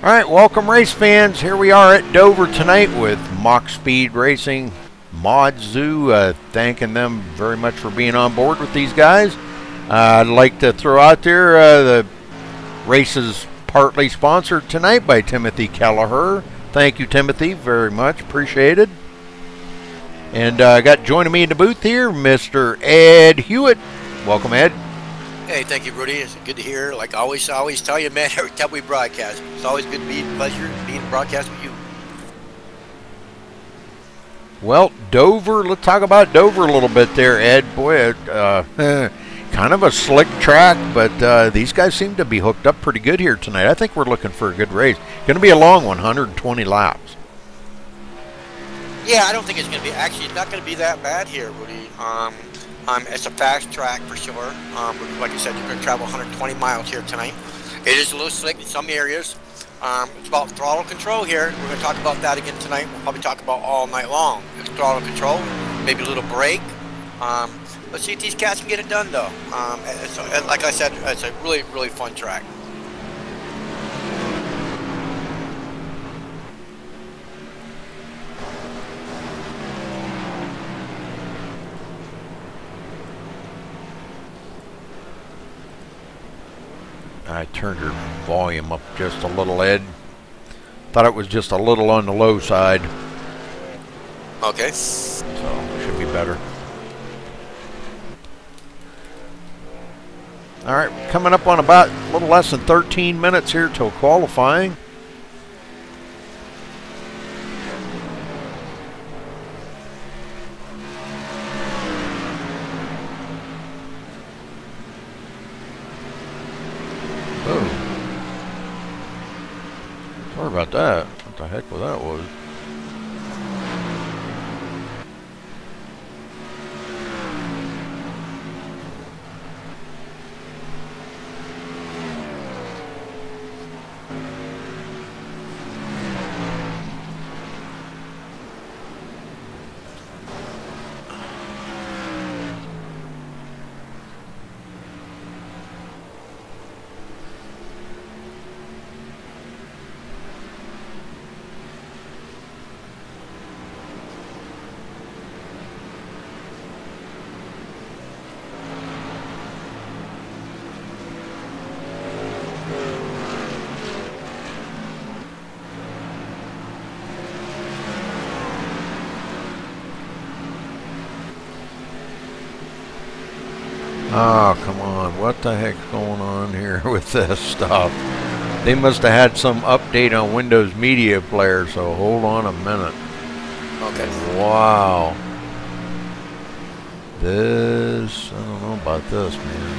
All right, welcome race fans. Here we are at Dover tonight with Mach Speed Racing Mod Zoo. Thanking them very much for being on board with these guys. I'd like to throw out there the race is partly sponsored tonight by Timothy Kelleher. Thank you, Timothy, very much appreciated. And I got joining me in the booth here, Mr. Ed Hewitt. Welcome, Ed. Hey, thank you, Rudy. It's good to hear. Like I always tell you, man, every time we broadcast, it's always good to be a pleasure being broadcast with you. Well, Dover, let's talk about Dover a little bit there, Ed. Boy, kind of a slick track, but these guys seem to be hooked up pretty good here tonight. I think we're looking for a good race. Going to be a long one, 120 laps. Yeah, I don't think it's going to be, actually, it's not going to be that bad here, Rudy. It's a fast track for sure. Like I said, you're going to travel 120 miles here tonight. It is a little slick in some areas. It's about throttle control here. We're going to talk about that again tonight. We'll probably talk about all night long. It's throttle control, maybe a little brake. Let's see if these cats can get it done, though. Like I said, it's a really, really fun track. I turned her volume up just a little, Ed. Thought it was just a little on the low side. Okay. So, should be better. All right, coming up on about a little less than 13 minutes here till qualifying. Sorry about that. What the heck was that? Oh, come on. What the heck's going on here with this stuff? They must have had some update on Windows Media Player, so hold on a minute. Okay. Wow. This, I don't know about this, man.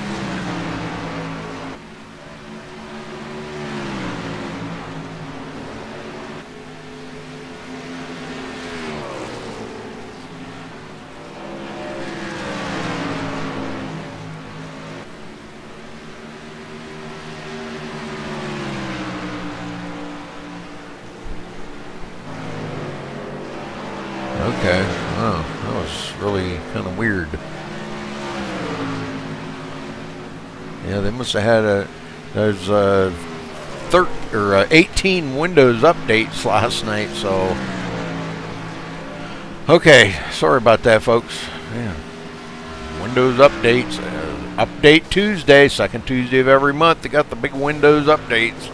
Okay, oh, that was really kind of weird. Yeah, they must have had there's 18 Windows updates last night, so. Okay, sorry about that, folks. Yeah. Windows updates, update Tuesday, second Tuesday of every month. They got the big Windows updates.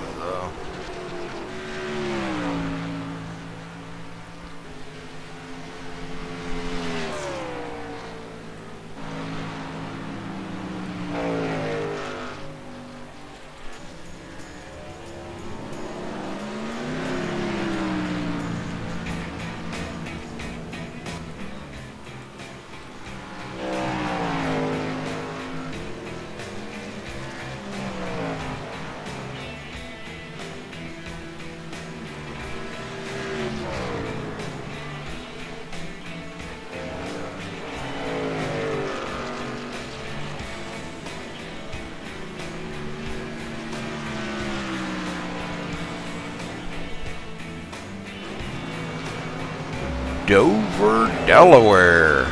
Dover, Delaware.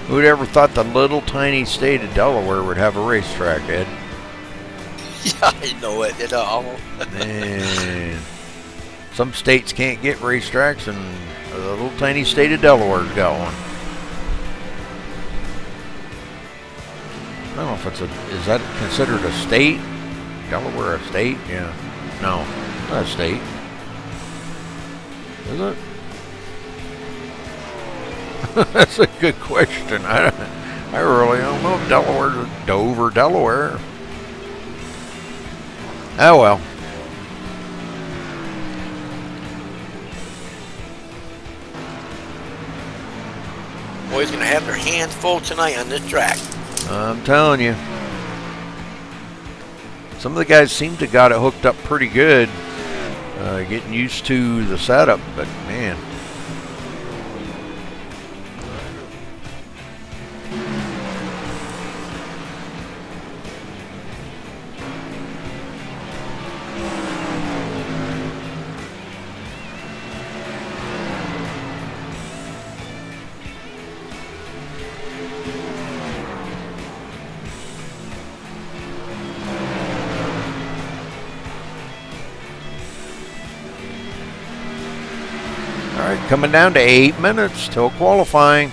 Who'd ever thought the little tiny state of Delaware would have a racetrack, Ed? Yeah, I know it. Man, some states can't get racetracks, and the little tiny state of Delaware's got one. I don't know if it's is that considered a state? Delaware a state? Yeah. No, not a state. Is it? That's a good question. I really don't know if Delaware's a Dover, Delaware. Oh well. Boys gonna have their hands full tonight on this track. I'm telling you. Some of the guys seem to got it hooked up pretty good, getting used to the setup, but man. All right, coming down to 8 minutes till qualifying.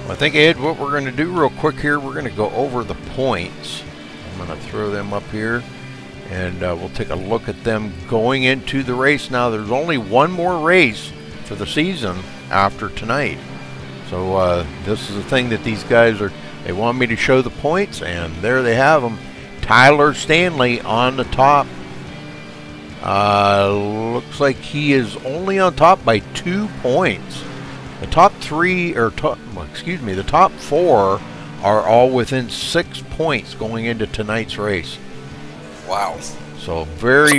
I think, Ed, what we're going to do real quick here, we're going to go over the points. I'm going to throw them up here, and we'll take a look at them going into the race. Now, there's only one more race for the season after tonight. So this is the thing that these guys they want me to show the points, and there they have them. Tyler Stanley on the top. Looks like he is only on top by 2 points. The top three, or the top four are all within 6 points going into tonight's race. Wow. So very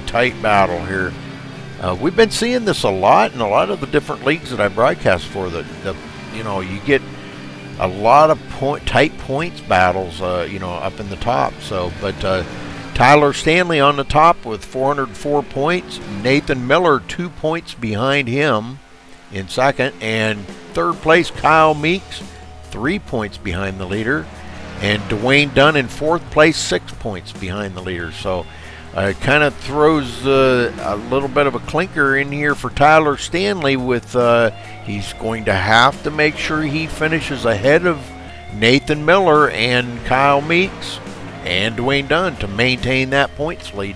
tight battle here. We've been seeing this a lot in a lot of the different leagues that I broadcast for. You get a lot of tight points battles, up in the top. So, but Tyler Stanley on the top with 404 points. Nathan Miller 2 points behind him in second. And third place, Kyle Meeks, 3 points behind the leader. And Dwayne Dunn in fourth place, 6 points behind the leader. So it kind of throws a little bit of a clinker in here for Tyler Stanley with he's going to have to make sure he finishes ahead of Nathan Miller and Kyle Meeks and Dwayne Dunn to maintain that points lead.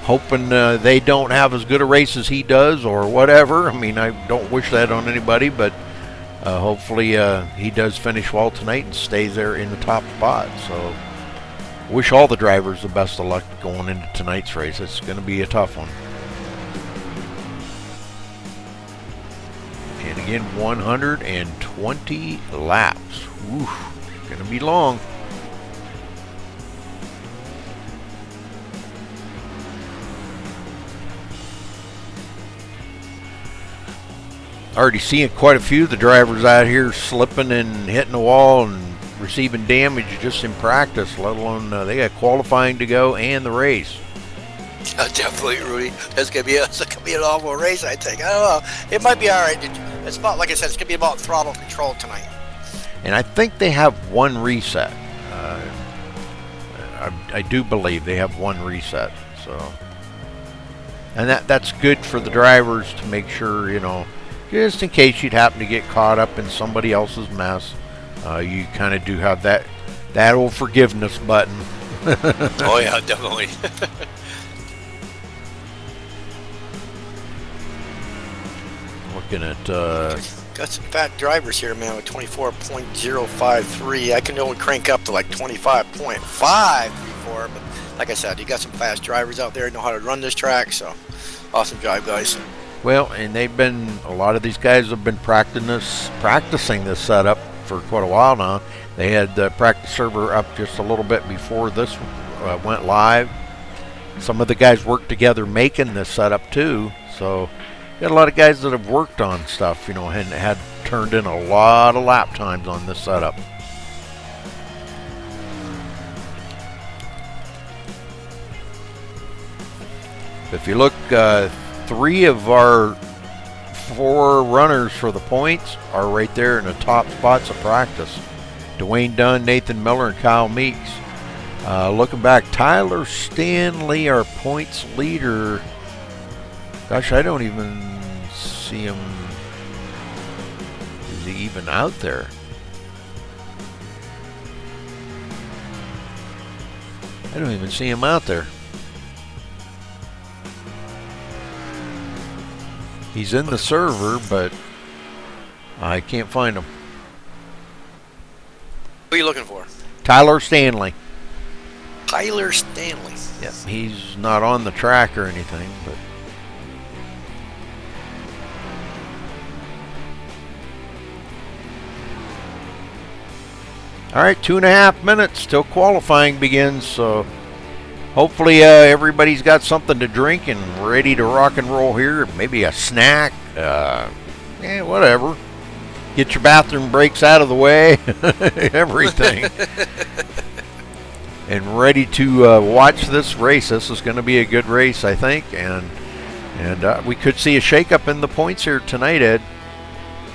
Hoping they don't have as good a race as he does or whatever. I mean, I don't wish that on anybody, but hopefully he does finish well tonight and stays there in the top spot. So wish all the drivers the best of luck going into tonight's race. It's going to be a tough one. And again, 120 laps. Oof, going to be long. Already seeing quite a few of the drivers out here slipping and hitting the wall and receiving damage just in practice, let alone they got qualifying to go and the race. Yeah, definitely, Rudy. It's gonna be an awful race, I think. I don't know. It might be all right. It's about, like I said, it's gonna be about throttle control tonight. And I think they have one reset. I do believe they have one reset. So, and that's good for the drivers to make sure, you know, just in case you'd happen to get caught up in somebody else's mess, you kind of do have that old forgiveness button. Oh yeah, definitely. Looking at got some fat drivers here, man, with 24.053. I can only crank up to like 25.534, but like I said, you got some fast drivers out there who know how to run this track, so awesome job, guys. Well, and a lot of these guys have been practicing this setup for quite a while now. They had the practice server up just a little bit before this went live. Some of the guys worked together making this setup too, so got a lot of guys that have worked on stuff, you know, and had turned in a lot of lap times on this setup. If you look, 3 of our 4 runners for the points are right there in the top spots of practice. Dwayne Dunn, Nathan Miller, and Kyle Meeks. Looking back, Tyler Stanley, our points leader. Gosh, I don't even see him. Is he even out there? I don't even see him out there. He's in the server, but I can't find him. Who are you looking for? Tyler Stanley. Tyler Stanley. Yeah, he's not on the track or anything, but. All right, 2.5 minutes till qualifying begins, so hopefully everybody's got something to drink and ready to rock and roll here. Maybe a snack, whatever. Get your bathroom breaks out of the way, everything. And ready to watch this race. This is going to be a good race, I think, and we could see a shakeup in the points here tonight, Ed.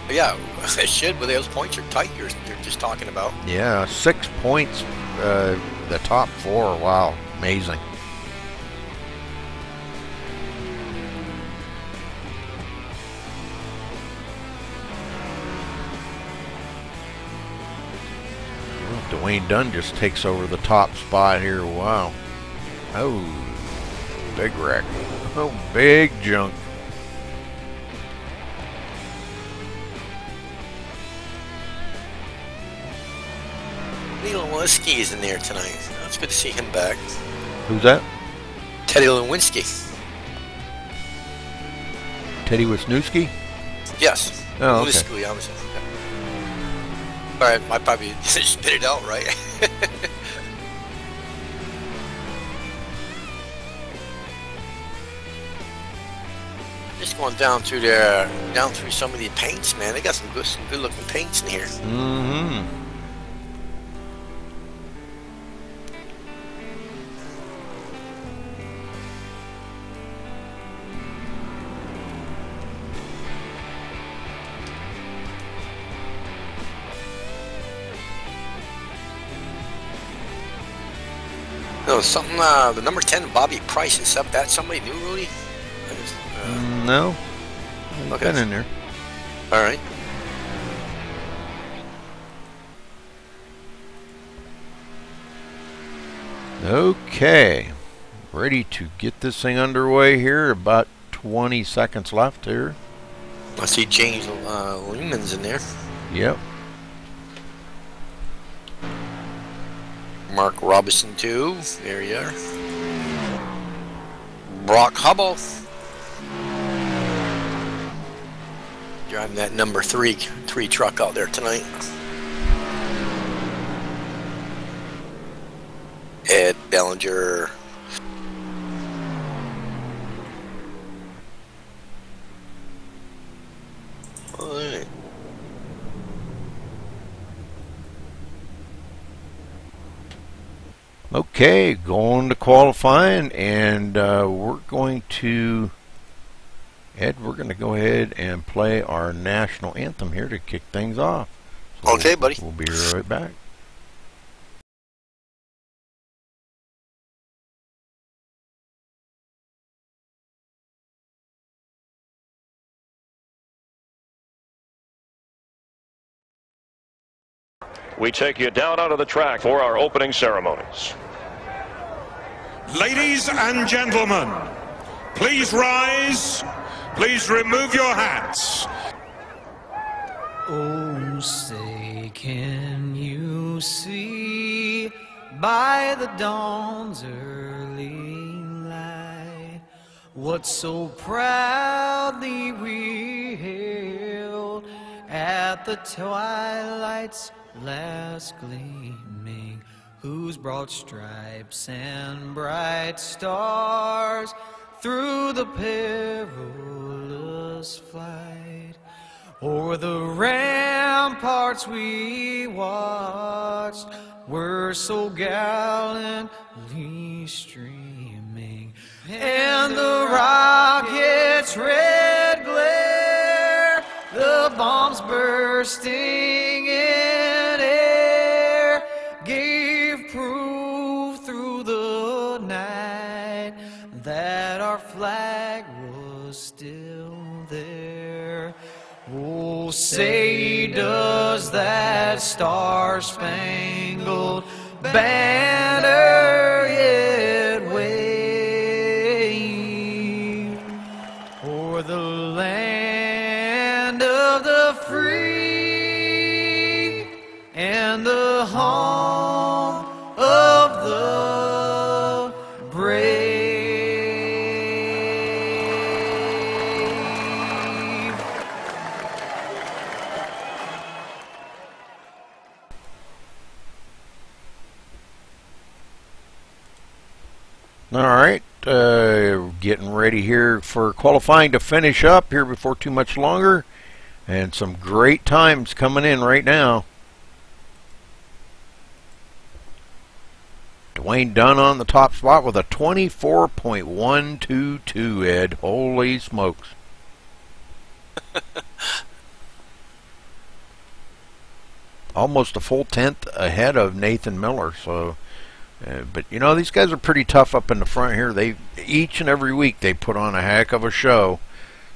Yeah, it should, but those points are tight you're just talking about. Yeah, 6 points, the top 4. Wow, amazing. Dwayne Dunn just takes over the top spot here. Wow. Oh, big wreck. Oh, big junk. Teddy Lewinsky is in there tonight. It's good to see him back. Who's that? Teddy Lewinsky. Teddy Wisniewski? Yes. Oh, okay. Lewinsky, I was. Alright, I probably spit it out right. Just going down through there, down through some of the paints, man. They got some good looking paints in here. Mm-hmm. No, something. The number 10, Bobby Price, is that somebody new, Rudy? No. He's been in there. All right. Okay. Ready to get this thing underway here. About 20 seconds left here. I see James Lehman's in there. Yep. Mark Robinson too. There you are. Brock Hubble. Driving that number 3 truck out there tonight. Ed Bellinger. All right. Okay, going to qualifying, and we're going to, Ed, we're going to go ahead and play our national anthem here to kick things off. So Okay, buddy. We'll be right back. We take you down onto the track for our opening ceremonies. Ladies and gentlemen, please rise. Please remove your hats. Oh, say, can you see by the dawn's early light what so proudly we hailed at the twilight's last gleaming, whose broad stripes and bright stars through the perilous flight o'er the ramparts we watched were so gallantly streaming, and the rocket's red glare, the bombs bursting in air, gave proof through the night that our flag was still there. Oh, say, does that star-spangled banner yet wave o'er the land of the free and the home of the brave? All right, getting ready here for qualifying to finish up here before too much longer, and some great times coming in right now. Dwayne Dunn on the top spot with a 24.122, Ed. Holy smokes. Almost a full tenth ahead of Nathan Miller, so... but you know, these guys are pretty tough up in the front here. They each and every week they put on a heck of a show.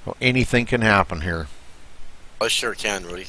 So anything can happen here. I sure can, Rudy.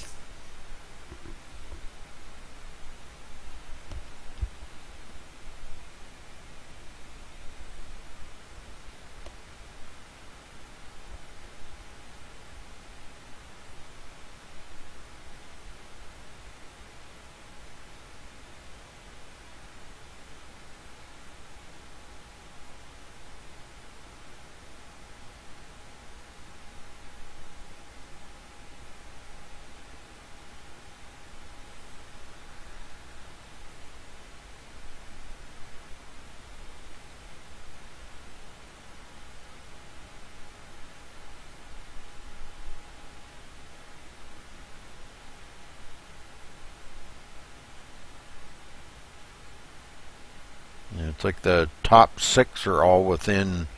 It's like the top six are all within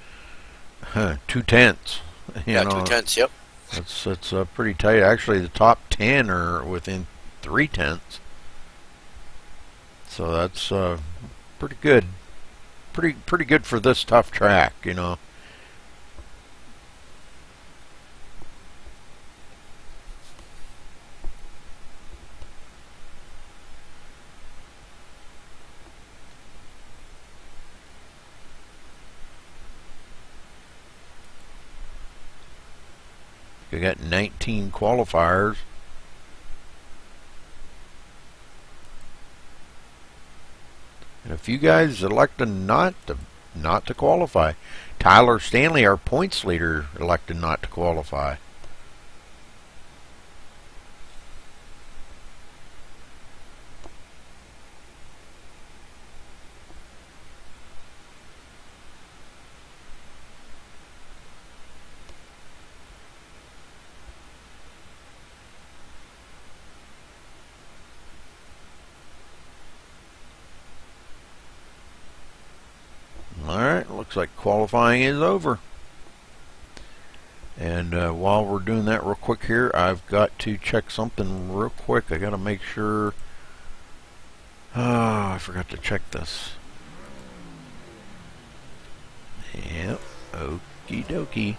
2/10. Yeah, 2/10, yep. It's pretty tight. Actually, the top 10 are within 3/10. So that's pretty good. Pretty good for this tough track, you know. We got 19 qualifiers. And a few guys elected not to qualify. Tyler Stanley, our points leader, elected not to qualify. looks like qualifying is over. And while we're doing that real quick here, I've got to check something real quick. I got to make sure. Oh, I forgot to check this. Yep, okie dokie.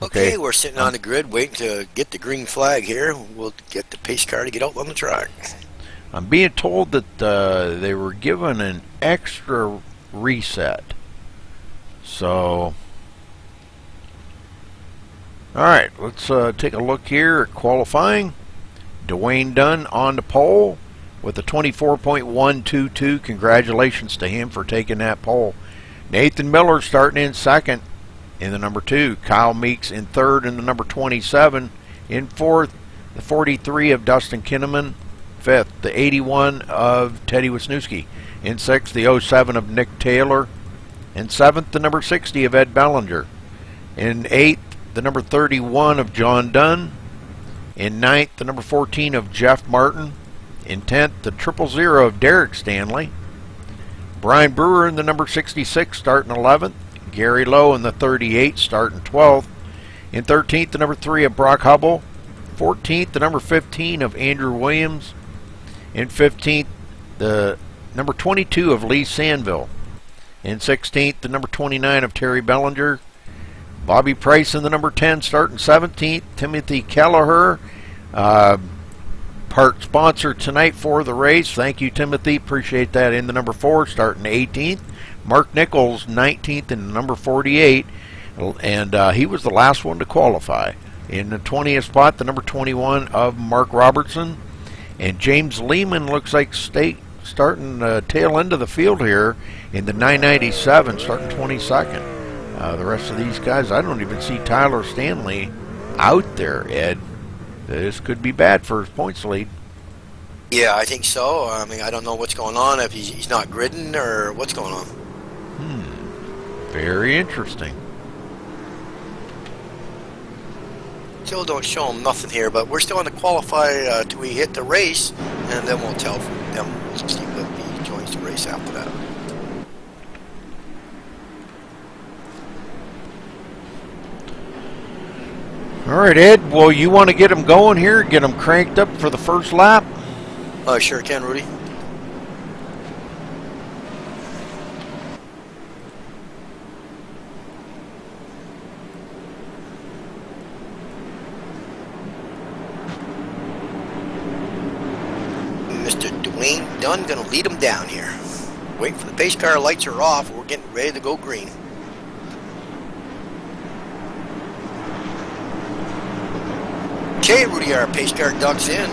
Okay, we're sitting on the grid waiting to get the green flag here. We'll get the pace car to get out on the track. I'm being told that they were given an extra reset. So, alright, let's take a look here at qualifying. Dwayne Dunn on the pole with a 24.122. Congratulations to him for taking that pole. Nathan Miller starting in second in the number 2. Kyle Meeks in third in the number 27. In fourth, the 43 of Dustin Kinnaman. Fifth, the 81 of Teddy Wisniewski. In sixth, the 07 of Nick Taylor. In seventh, the number 60 of Ed Bellinger. In eighth, the number 31 of John Dunn. In ninth, the number 14 of Jeff Martin. In 10th, the 000 of Derek Stanley. Brian Brewer in the number 66 starting 11th. Gary Lowe in the 38 starting 12th. In 13th, the number 3 of Brock Hubble. 14th, the number 15 of Andrew Williams. In 15th, the number 22 of Lee Sandville. In 16th, the number 29 of Terry Bellinger. Bobby Price in the number 10 starting 17th. Timothy Kelleher, part sponsor tonight for the race. Thank you, Timothy. Appreciate that. In the number 4 starting 18th. Mark Nichols 19th in the number 48. And he was the last one to qualify. In the 20th spot, the number 21 of Mark Robertson. And James Lehman looks like starting tail end of the field here in the 997, starting 22nd. The rest of these guys, I don't even see Tyler Stanley out there, Ed. This could be bad for his points lead. Yeah, I think so. I mean, I don't know what's going on, if he's not gridding or what's going on. Very interesting. Still don't show him nothing here, but we're still going to qualify till we hit the race, and then we'll tell them. We'll see if he joins the race after that. All right, Ed. Well, you want to get them going here, get them cranked up for the first lap? Sure can, Rudy. Mr. Dwayne Dunn gonna lead them down here. Waiting for the pace car, lights are off. We're getting ready to go green. Okay, Rudy, our pace car ducks in.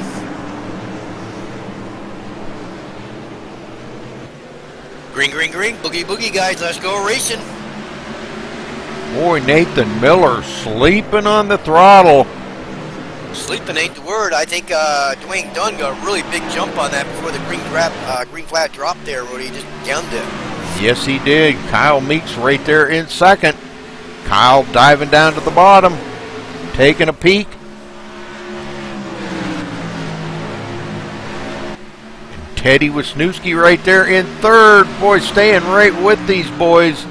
Green, green, green. Boogie, boogie, guys. Let's go racing. Boy, Nathan Miller sleeping on the throttle. Sleeping ain't the word. I think Dwayne Dunn got a really big jump on that before the green flag dropped there, Rudy. Just downed it. Yes, he did. Kyle Meeks right there in second. Kyle diving down to the bottom, taking a peek. And Teddy Wisniewski right there in third. Boy, staying right with these boys.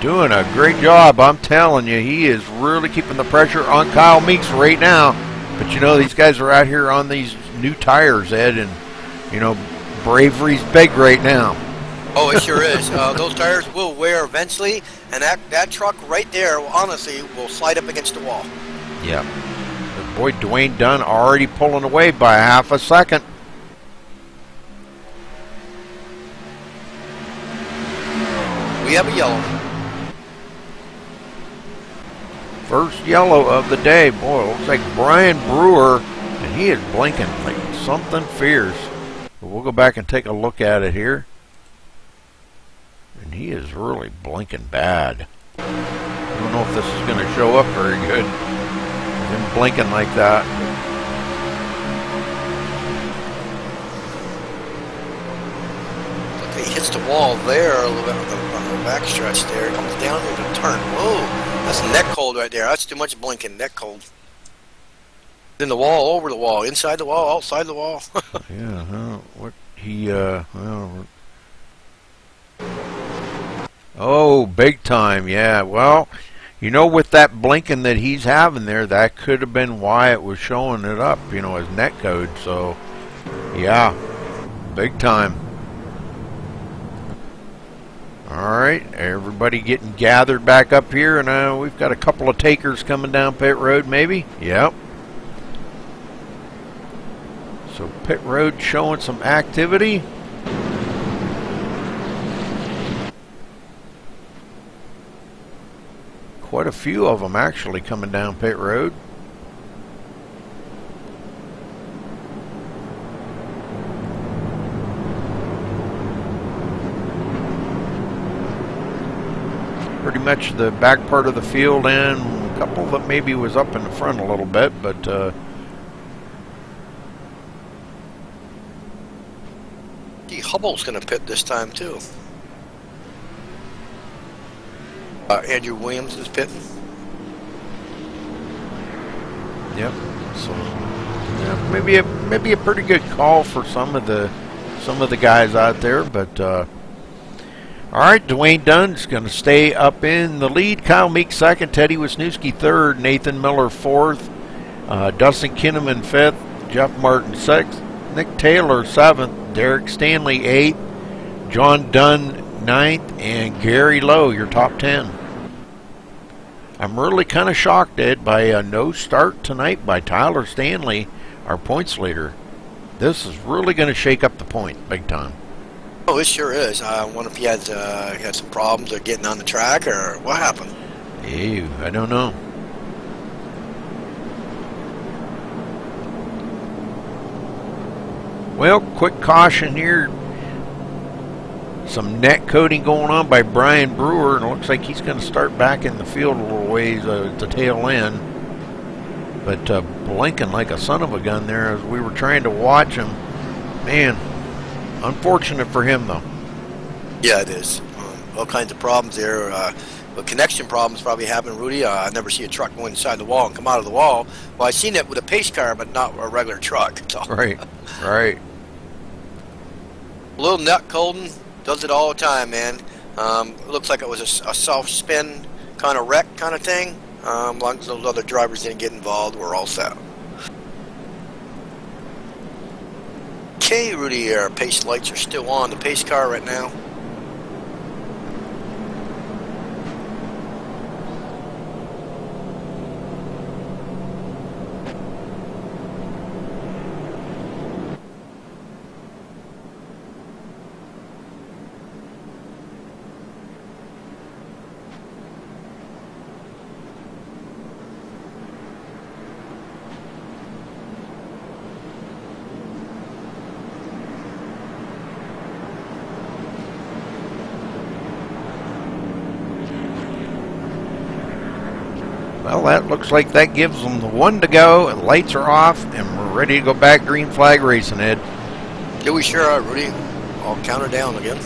Doing a great job, I'm telling you. He is really keeping the pressure on Kyle Meeks right now. But you know, these guys are out here on these new tires, Ed, and you know, bravery's big right now. Oh, it sure is. Those tires will wear eventually, and that truck right there, honestly, will slide up against the wall. Yeah. But boy, Dwayne Dunn already pulling away by half a second. We have a yellow. First yellow of the day. Boy, looks like Brian Brewer, and he is blinking like something fierce. But we'll go back and take a look at it here. And he is really blinking bad. I don't know if this is going to show up very good. Him blinking like that. Okay, he hits the wall there a little bit on the back stretch there. Comes down into the turn. Whoa, that's neck cold right there. That's too much blinking. Neck cold. In the wall, over the wall, inside the wall, outside the wall. Yeah, what he, well, oh, big time, yeah. Well, you know, with that blinking that he's having there, that could have been why it was showing it up, you know, as net code. So, yeah, big time. All right, everybody getting gathered back up here, and we've got a couple of takers coming down pit road, maybe. Yep. So pit road showing some activity. Quite a few of them actually coming down pit road. Pretty much the back part of the field, and a couple that maybe was up in the front a little bit, but Hubble's going to pit this time too. Andrew Williams is pitting. Yep. So yeah, maybe a pretty good call for some of the guys out there, but all right, Dwayne Dunn's going to stay up in the lead. Kyle Meek second, Teddy Wisniewski third, Nathan Miller fourth, Dustin Kinnaman fifth, Jeff Martin sixth, Nick Taylor seventh, Derek Stanley 8th, John Dunn 9th, and Gary Lowe, your top 10. I'm really kind of shocked, Ed, by a no start tonight by Tyler Stanley, our points leader. This is really going to shake up the point big time. Oh, it sure is. I wonder if he had some problems or getting on the track, or what happened. Ew, I don't know. Well, quick caution here. Some net coding going on by Brian Brewer, and it looks like he's going to start back in the field a little ways at the tail end. But blinking like a son of a gun there as we were trying to watch him. Man, unfortunate for him, though. Yeah, it is. All kinds of problems there. But connection problems probably happen, Rudy. I never see a truck go inside the wall and come out of the wall. Well, I've seen it with a pace car, but not a regular truck. So. Right, right. A little net coding does it all the time, man. It looks like it was a self-spin kind of wreck kind of thing. As long as those other drivers didn't get involved, we're all set. Okay, Rudy, our pace lights are still on the pace car right now. Well, that looks like that gives them the one to go, and lights are off, and we're ready to go back green flag racing, Ed. Yeah, we sure are, Rudy. I'll count her down again.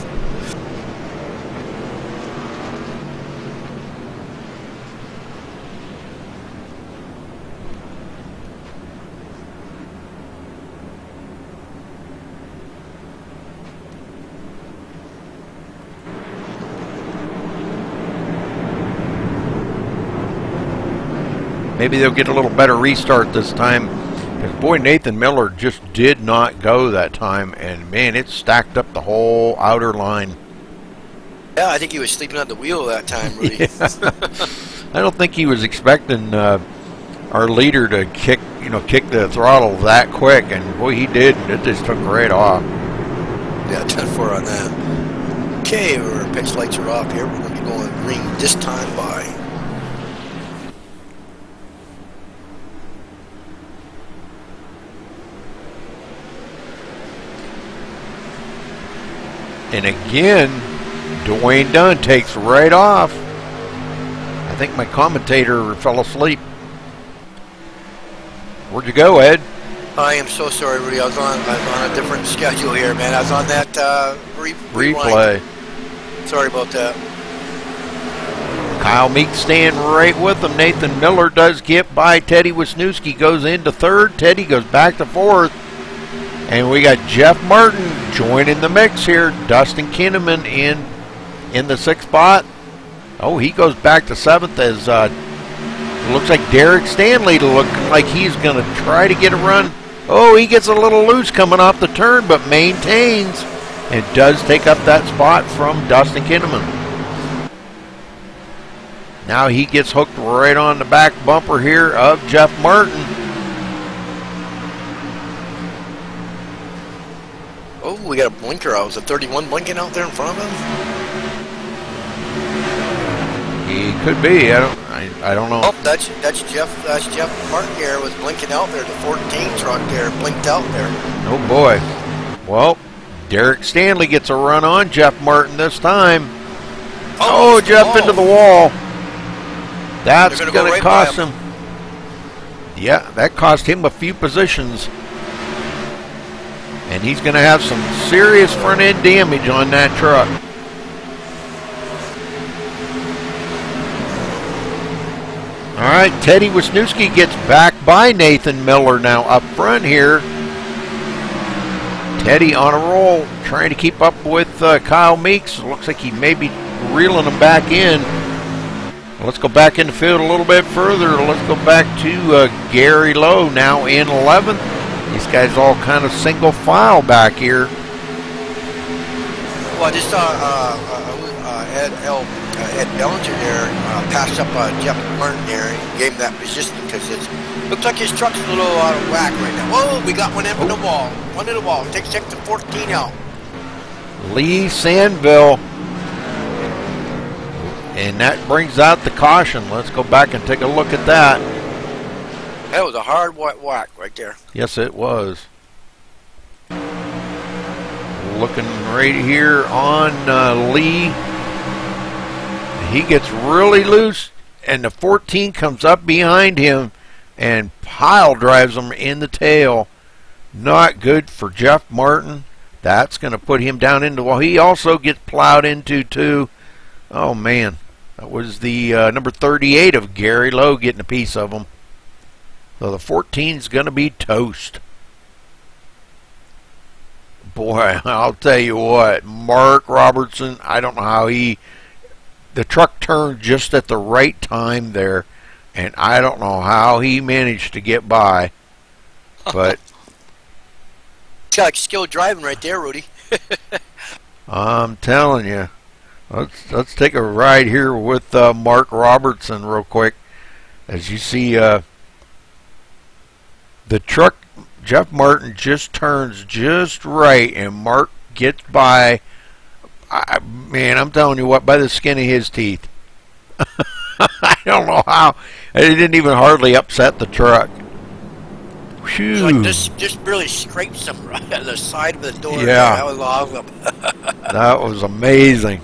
Maybe they'll get a little better restart this time. Because, boy, Nathan Miller just did not go that time. And, man, it stacked up the whole outer line. Yeah, I think he was sleeping at the wheel that time, Rudy. Yeah. I don't think he was expecting our leader to kick the throttle that quick. And, boy, he did. And it just took right off. Yeah, 10-4 on that. Okay, our pitch lights are off here. We're going to be going green this time by. And again, Dwayne Dunn takes right off. I think my commentator fell asleep. Where'd you go, Ed? I am so sorry, Rudy. I was on a different schedule here, man. I was on that replay. Sorry Sorry about that. Kyle Meeks staying right with him. Nathan Miller does get by. Teddy Wisniewski goes into third. Teddy goes back to fourth. And we got Jeff Martin joining the mix here. Dustin Kinnaman in the sixth spot. Oh, he goes back to seventh as looks like Derek Stanley looking like he's going to try to get a run. Oh, he gets a little loose coming off the turn, but maintains and does take up that spot from Dustin Kinnaman. Now he gets hooked right on the back bumper here of Jeff Martin. Oh, we got a blinker out. Was a 31 blinking out there in front of him? He could be. I don't know. Oh, that's Jeff Martin here was blinking out there. The 14 truck there blinked out there. Oh boy. Well, Derek Stanley gets a run on Jeff Martin this time. Oh, Jeff into the wall. That's going to cost him. Yeah, that cost him a few positions. And he's going to have some serious front end damage on that truck. All right, Teddy Wisniewski gets back by Nathan Miller now up front here. Teddy on a roll, trying to keep up with Kyle Meeks. Looks like he may be reeling him back in. Let's go back in the field a little bit further. Let's go back to Gary Lowe now in 11th. These guys all kind of single file back here. Well, I just saw Ed Bellinger there passed up Jeff Martin there and gave him that position because it looks like his truck's a little out of whack right now. Whoa, we got one in the wall. One in the wall. Take the 14 out. Lee Sandville. And that brings out the caution. Let's go back and take a look at that. That was a hard white whack right there. Yes, it was. Looking right here on Lee. He gets really loose, and the 14 comes up behind him and pile drives him in the tail. Not good for Jeff Martin. That's going to put him down into the wall. He also gets plowed into too. Oh, man. That was the number 38 of Gary Lowe getting a piece of him. So the 14's going to be toast. Boy, I'll tell you what. Mark Robertson, I don't know how the truck turned just at the right time there, and I don't know how he managed to get by. But it's got like skilled driving right there, Rudy. I'm telling you. Let's take a ride here with Mark Robertson real quick. As you see, the truck, Jeff Martin just turns just right, and Mark gets by. Man, I'm telling you what, by the skin of his teeth. I don't know how. It didn't even hardly upset the truck. Whew. Like this just really scrapes him right at the side of the door. Yeah. That was awesome. That was amazing.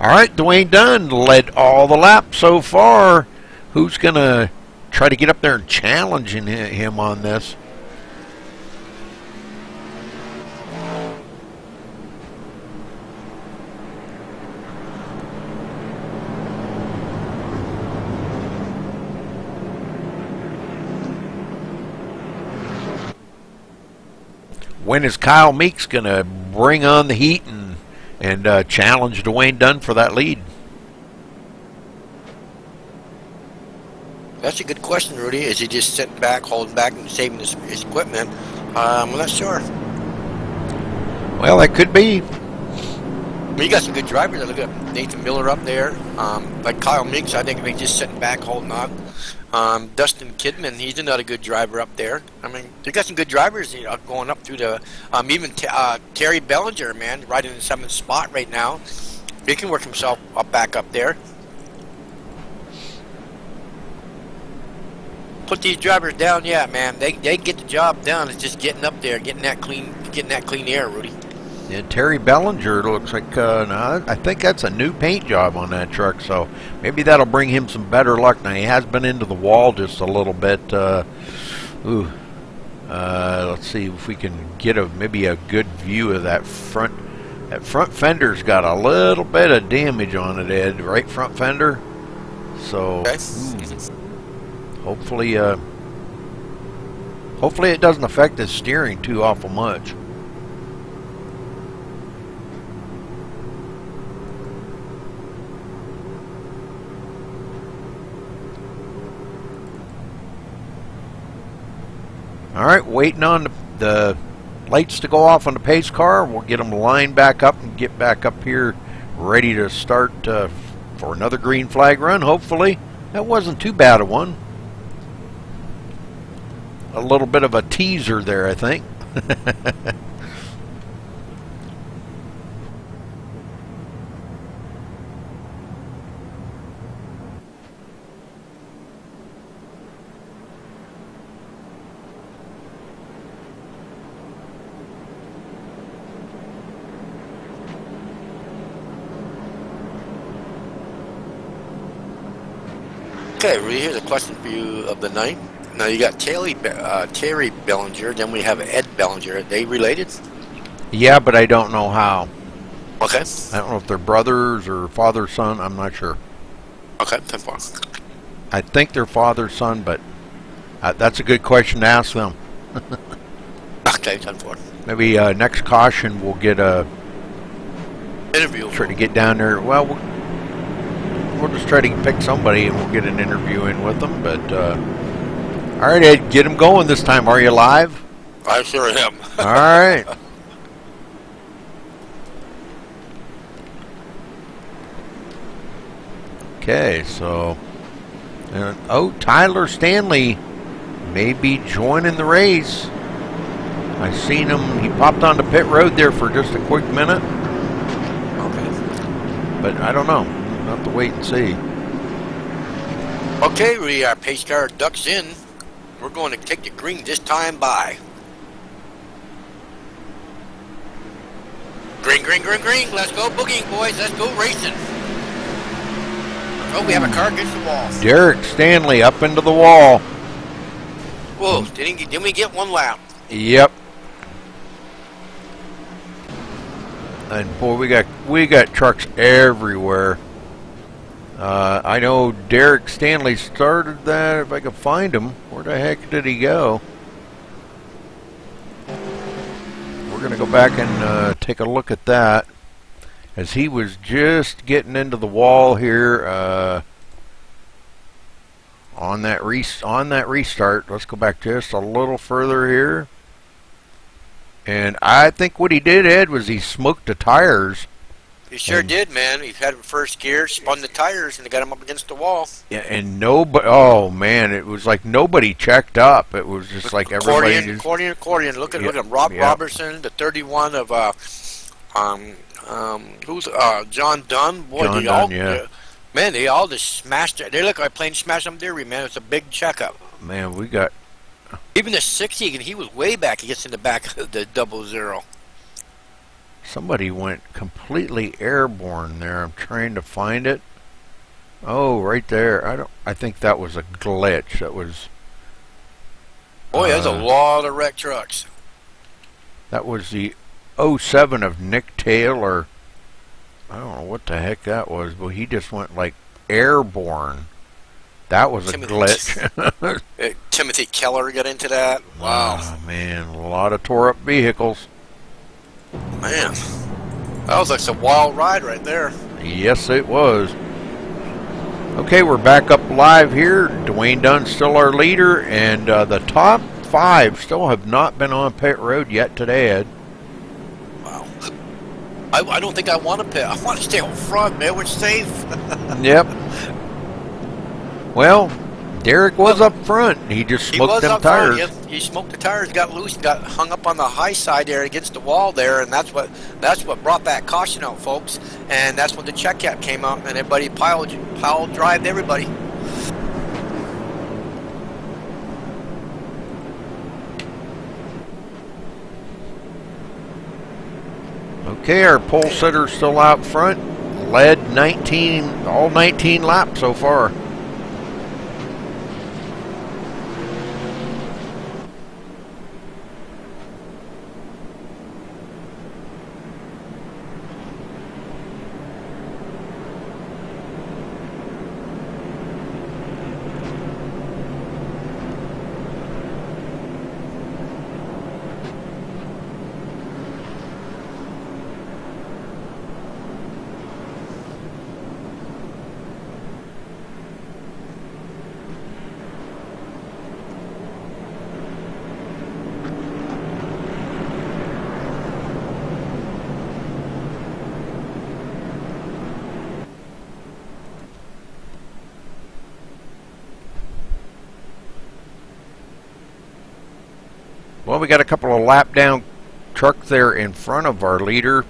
All right, Dwayne Dunn led all the laps so far. Who's going to try to get up there and challenge him on this? When is Kyle Meeks going to bring on the heat and challenge Dwayne Dunn for that lead? That's a good question, Rudy. Is he just sitting back, holding back, and saving his equipment? I'm not sure. Well, that could be. But you got some good drivers. Look at Nathan Miller up there. Like Kyle Meeks, I think he's just sitting back, holding on. Dustin Kidman, he's another good driver up there. I mean, they got some good drivers going up through the. Even Terry Bellinger, man, right in the 7th spot right now. He can work himself back up there. Put these drivers down, yeah, man. They get the job done. It's just getting up there, getting that clean air, Rudy. Yeah, Terry Bellinger looks like I think that's a new paint job on that truck, so maybe that'll bring him some better luck. Now he has been into the wall just a little bit. Let's see if we can get maybe a good view of that front That front fender's got a little bit of damage on it, Ed. Right front fender. So Okay. hopefully, hopefully it doesn't affect the steering too awful much. All right, waiting on the lights to go off on the pace car. We'll get them lined back up and get back up here ready to start for another green flag run, hopefully. That wasn't too bad a one. A little bit of a teaser there, I think. Okay, Rudy, here's a question for you of the night. Now you got Terry Bellinger, then we have Ed Bellinger. Are they related? Yeah, but I don't know how. Okay. I don't know if they're brothers or father son. I'm not sure. Okay, 10-4. I think they're father son, but that's a good question to ask them. Okay, 10-4. Maybe next caution we'll get a Interview. try to get down there. Well, we'll just try to pick somebody and we'll get an interview in with them. But all right, Ed, get them going this time. Are you live? I sure am. All right. Okay, so oh, Tyler Stanley may be joining the race. I seen him. He popped onto pit road there for just a quick minute. Okay. But I don't know. We'll have to wait and see. Okay, Rudy, our pace car ducks in. We're going to take the green this time by. Green, green, green, green. Let's go boogieing, boys. Let's go racing. Oh, we have a car against the wall. Derek Stanley up into the wall. Whoa, didn't we get one lap? Yep. And boy, we got trucks everywhere. I know Derek Stanley started that. If I could find him, where the heck did he go? We're gonna go back and take a look at that, as he was just getting into the wall here on that restart. Let's go back just a little further here. And I think what he did, Ed, was he smoked the tires. He sure did, man. He had him first gear, spun the tires, and they got him up against the wall. Yeah, and nobody. Oh man, it was like nobody checked up. It was just like everybody. Accordion. Look at him. Rob Robertson, the 31 of who's John Dunn. Boy, John Dunn, yeah. Man, they all just smashed it. They look like playing Smash 'em Dairy, man. It's a big checkup. Man, we got. Even the 60, and he was way back. He gets in the back of the 00. Somebody went completely airborne there. I'm trying to find it. Oh, right there. I think that was a glitch. That was. Boy, there's a lot of wrecked trucks. That was the 07 of Nick Taylor. I don't know what the heck that was, but he just went like airborne. That was a glitch. Timothy Keller got into that. Wow. Oh, man, a lot of tore up vehicles. Man, that was like some wild ride right there. Yes, it was. Okay, we're back up live here. Dwayne Dunn's still our leader, and the top 5 still have not been on pit road yet today, Ed. Wow. I don't think I want to pit. I want to stay out front, man. We're safe. Yep. Well, Derek was up front. He just smoked them tires. Front. He smoked the tires, got loose, got hung up on the high side there against the wall there, and that's what brought that caution out, folks. And that's when the check cap came out, and everybody pile drived everybody. Okay, our pole sitter's still out front. Led all 19 laps so far. Well, we got a couple of lap down trucks there in front of our leader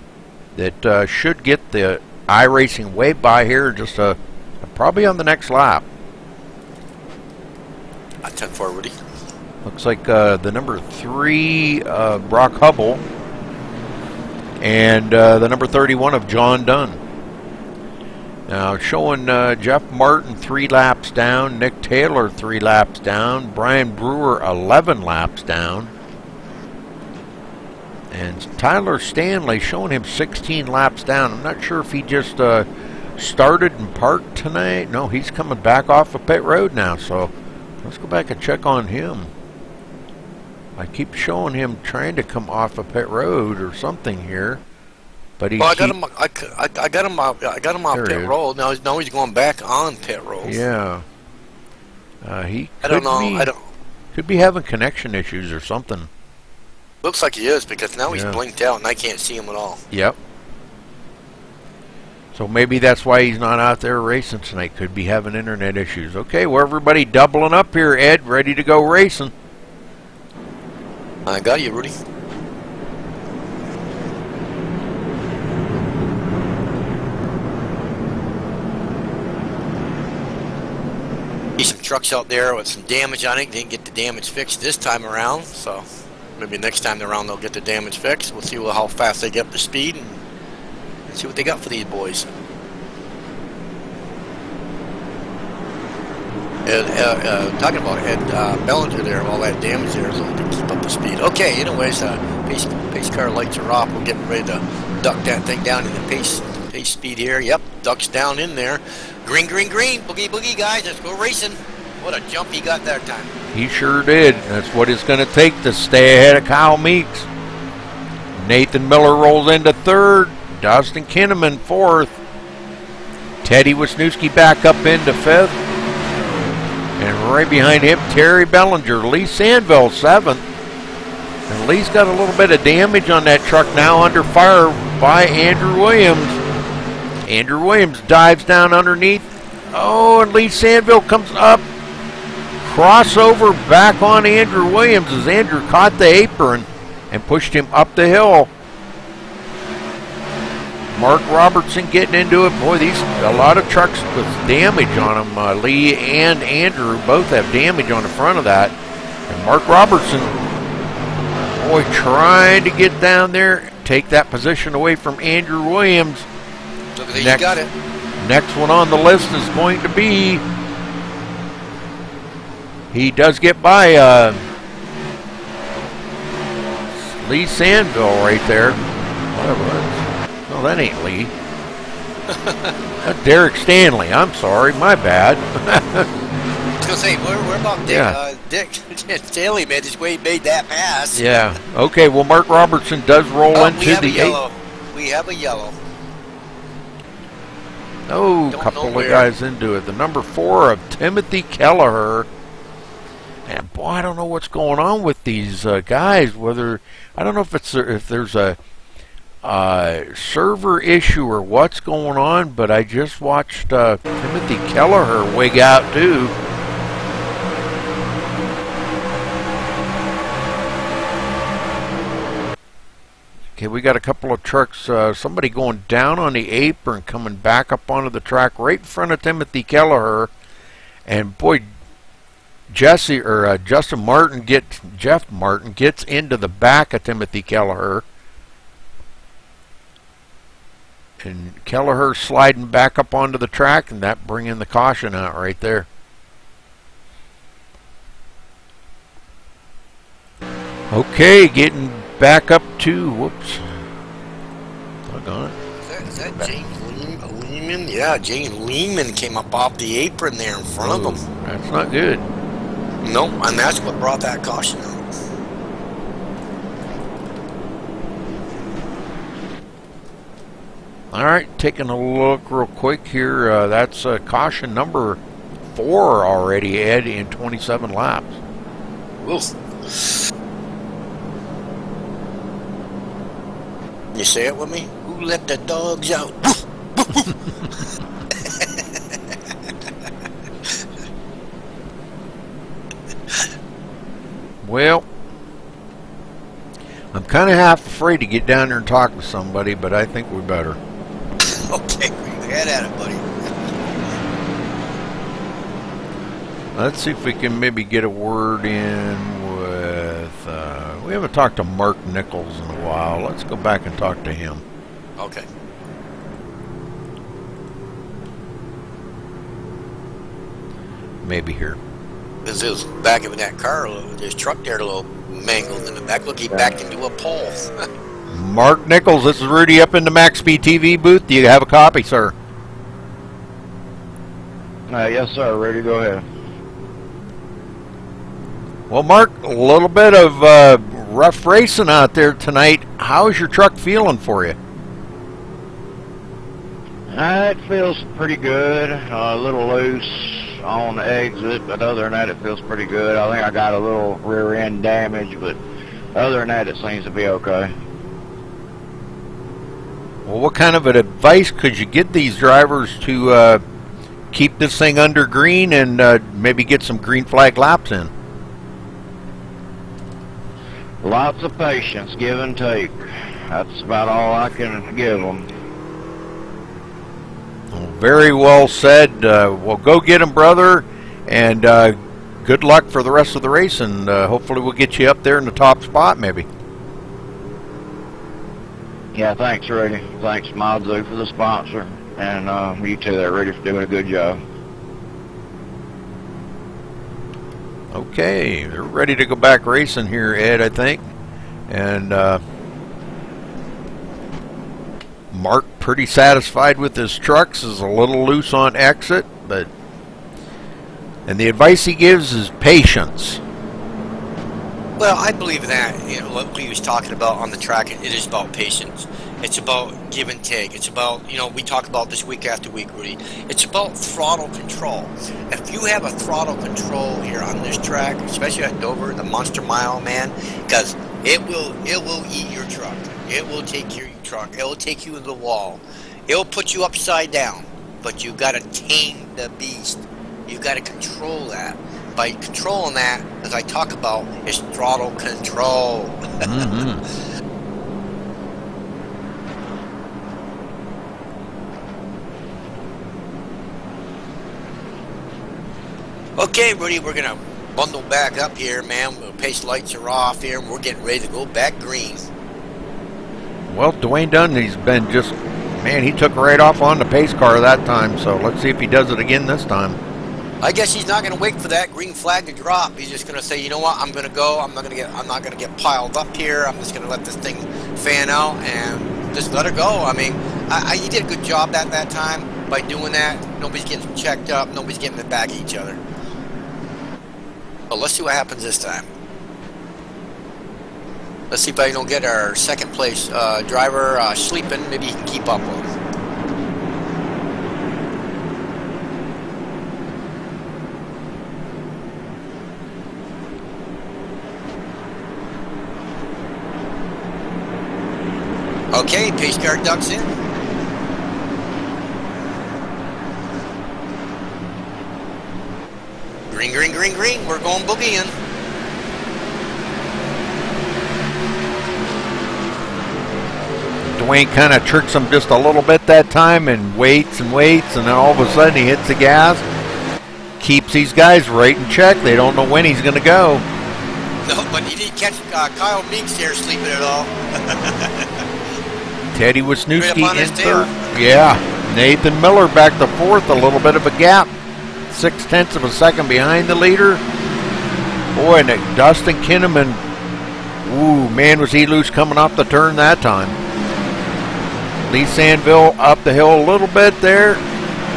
that should get the iRacing way by here just probably on the next lap. 10-4, Woody. Looks like the number 3 Brock Hubble and the number 31 of John Dunn. Now showing Jeff Martin 3 laps down, Nick Taylor 3 laps down, Brian Brewer 11 laps down, and Tyler Stanley showing him 16 laps down. I'm not sure if he just started and parked tonight. No, he's coming back off of pit road now, so let's go back and check on him. I keep showing him trying to come off of pit road or something here, but he's. Well, I got him. I got him off. I got him off pit road. Now he's going back on pit road. Yeah. He. I don't know. Could be having connection issues or something. Looks like he is, because now he's blinked out and I can't see him at all. Yep. So maybe that's why he's not out there racing tonight. Could be having internet issues. Okay, well, everybody doubling up here, Ed, ready to go racing. I got you, Rudy. See some trucks out there with some damage on it. Didn't get the damage fixed this time around, so maybe next time around they'll get the damage fixed. We'll see how fast they get up to speed and see what they got for these boys. Talking about Ed Bellinger there, all that damage there, so they can keep up the speed. Okay, anyways, pace car lights are off. We're getting ready to duck that thing down in the pace speed here. Yep, ducks down in there. Green, green, green. Boogie, boogie, guys. Let's go racing. What a jump he got that time. He sure did. That's what it's going to take to stay ahead of Kyle Meeks. Nathan Miller rolls into 3rd. Dustin Kinnaman 4th. Teddy Wisniewski back up into 5th. And right behind him, Terry Bellinger. Lee Sandville 7th. And Lee's got a little bit of damage on that truck now, under fire by Andrew Williams. Andrew Williams dives down underneath. Oh, and Lee Sandville comes up. Crossover back on Andrew Williams as Andrew caught the apron and pushed him up the hill. Mark Robertson getting into it. Boy, a lot of trucks with damage on them. Lee and Andrew both have damage on the front of that. And Mark Robertson, boy, trying to get down there, take that position away from Andrew Williams. Look at that, you got it. Next one on the list is going to be, he does get by Lee Sandville right there. No, that ain't Lee. That's Derek Stanley. I'm sorry, my bad. I was going to say, we're about Dick. Yeah. Dick Stanley made his way, made that pass. Yeah. Okay, well, Mark Robertson does roll into the yellow. We have a yellow. Oh, a couple of guys into it. The number 4 of Timothy Kelleher. And boy, I don't know what's going on with these guys. Whether, I don't know if there's a server issue or what's going on, but I just watched Timothy Kelleher wig out too. Okay, we got a couple of trucks, somebody going down on the apron, coming back up onto the track right in front of Timothy Kelleher. And boy, Jeff Martin gets into the back of Timothy Kelleher. And Kelleher sliding back up onto the track, and that bringing the caution out right there. Okay, getting back up to, whoops. Doggone it. Is that James Lehman? Yeah, James Lehman came up off the apron there in front of him. That's not good. No, and that's what brought that caution out. All right, taking a look real quick here. That's caution number 4 already, Ed, in 27 laps. Oof. You say it with me? Who let the dogs out? Well, kind of half afraid to get down there and talk to somebody, but I think we better. Okay, head at it, buddy. Let's see if we can maybe get a word in with... we haven't talked to Mark Nichols in a while. Let's go back and talk to him. Okay. Maybe here. This is back of that car, this truck there, a little mangled in the back. Look, he backed into a pole. Mark Nichols, this is Rudy up in the MaxSpeedTV booth. Do you have a copy, sir? Yes, sir. Rudy, go ahead. Well, Mark, a little bit of rough racing out there tonight. How's your truck feeling for you? It feels pretty good. A little loose on the exit, but other than that, it feels pretty good. I think I got a little rear end damage, but other than that, it seems to be okay. Well, what kind of advice could you get these drivers to keep this thing under green and maybe get some green flag laps in? Lots of patience, give and take. That's about all I can give them. Well, very well said. Well, go get them, brother, and good luck for the rest of the race, and hopefully we'll get you up there in the top spot, maybe. Yeah, thanks, Rudy. Thanks, Modzo, for the sponsor, and you too there, Rudy, for doing a good job. Okay, they're ready to go back racing here, Ed, I think. And Mark pretty satisfied with his trucks, is a little loose on exit, and the advice he gives is patience. Well, I believe that, you know, what he was talking about on the track, it is about patience. It's about give and take. It's about, you know, we talk about this week after week, Rudy. It's about throttle control. If you have a throttle control here on this track, especially at Dover, the Monster Mile, man, because it will eat your truck. It will take your truck. It will take you to the wall. It will put you upside down. But you got to tame the beast. You got to control that. By controlling that, as I talk about, is throttle control. Mm-hmm. Okay, Rudy, we're going to bundle back up here, man. The pace lights are off here, and we're getting ready to go back green. Well, Dwayne Dunn, he's been just, man, he took right off on the pace car that time, so let's see if he does it again this time. I guess he's not going to wait for that green flag to drop. He's just going to say, you know what, I'm going to go. I'm not going to get piled up here. I'm just going to let this thing fan out and just let her go. I mean, he did a good job that time by doing that. Nobody's getting checked up. Nobody's getting in the back of each other. But let's see what happens this time. Let's see if I don't get our second place driver sleeping. Maybe he can keep up with us. Okay, pace car ducks in. Green, green, green, green. We're going boogieing. Dwayne kind of tricks him just a little bit that time and waits, and then all of a sudden he hits the gas. Keeps these guys right in check. They don't know when he's going to go. No, but he didn't catch Kyle Meeks there sleeping at all. Teddy Wisniewski Right in third. Yeah, Nathan Miller back to fourth, a little bit of a gap. 0.6 of a second behind the leader. Boy, and Dustin Kinnaman, ooh, man, was he loose coming off the turn that time. Lee Sandville up the hill a little bit there,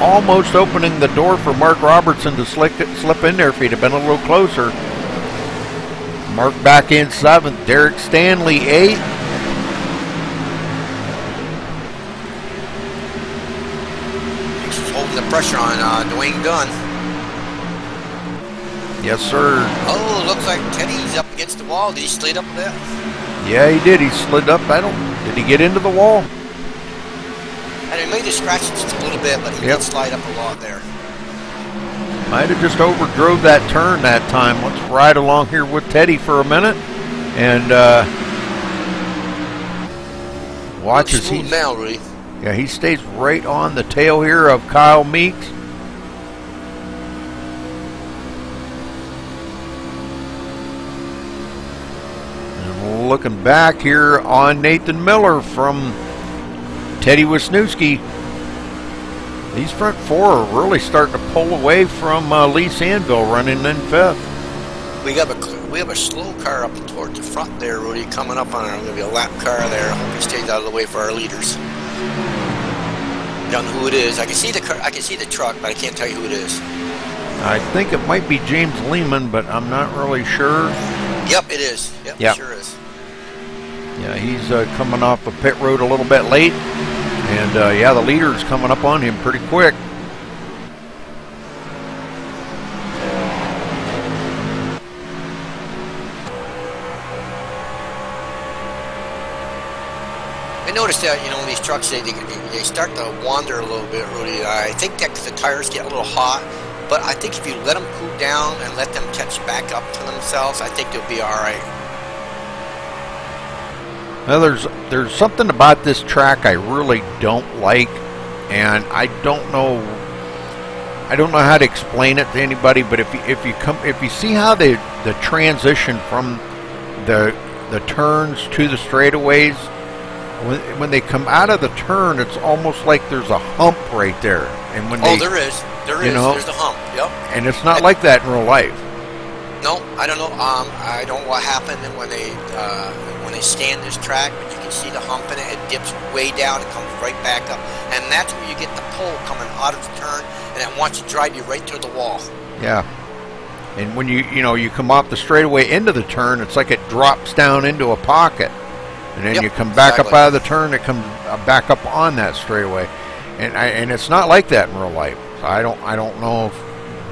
almost opening the door for Mark Robertson to slip in there if he'd have been a little closer. Mark back in seventh, Derek Stanley eighth. Holding the pressure on Dwayne Dunn. Yes, sir. Oh, looks like Teddy's up against the wall. Did he slid up a bit? Yeah, he did. He slid up. Did he get into the wall? And he made a scratch just a little bit, but he did slide up a lot there. Might have just overdrove that turn that time. Let's ride along here with Teddy for a minute. And Watch as smooth now, Rudy. Yeah, he stays right on the tail here of Kyle Meeks. And looking back here on Nathan Miller from Teddy Wisniewski. These front four are really starting to pull away from Lee Sandville running in fifth. We have a slow car up towards the front there, Rudy, coming up on our. Going to be a lap car there. I hope he stays out of the way for our leaders. Don't know who it is. I can see the car. I can see the truck, but I can't tell you who it is. I think it might be James Lehman, but I'm not really sure. Yep, it is. Yep, it sure is. Yeah, he's coming off the pit road a little bit late. And, yeah, the leader's coming up on him pretty quick. I noticed that, you know, these trucks, they start to wander a little bit, Rudy. I think that 'cause the tires get a little hot. But I think if you let them cool down and let them catch back up to themselves, I think they'll be all right. Well, there's something about this track I really don't like, and I don't know how to explain it to anybody. But if you see how the transition from the turns to the straightaways, when they come out of the turn, it's almost like there's a hump right there. And when there is there's a hump. Yep. And it's not like that in real life. No, I don't know. I don't know what happened when they scan this track, but you can see the hump in it. It dips way down and comes right back up, and that's where you get the pull coming out of the turn, and it wants to drive you right through the wall. Yeah. And when you come off the straightaway into the turn, it's like it drops down into a pocket, and then you come back up out of the turn. It comes back up on that straightaway, and it's not like that in real life. So I don't know if.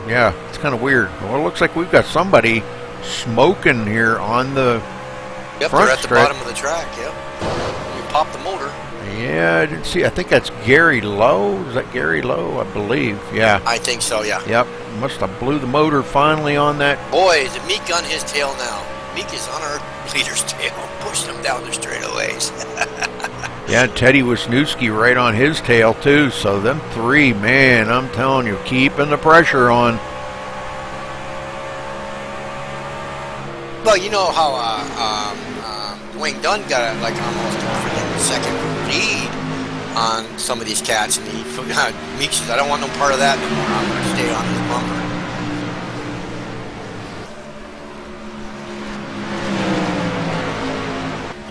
Yeah, it's kind of weird. Well, it looks like we've got somebody smoking here on the front they're at the stretch. bottom of the track. Yep. You pop the motor. Yeah, I didn't see. I think that's Gary Lowe. Is that Gary Lowe? I believe. Yeah. I think so. Yeah. Yep. Must have blew the motor finally on that. Boy, is it Meek on his tail now. Meek is on our leader's tail, pushing him down the straightaways. Yeah, Teddy Wisniewski right on his tail too. So them three, man, I'm telling you, keeping the pressure on. Well, you know how Dwayne Dunn got like almost a second lead on some of these cats, and Meek says, "I don't want no part of that no more. I'm going to stay on this bumper."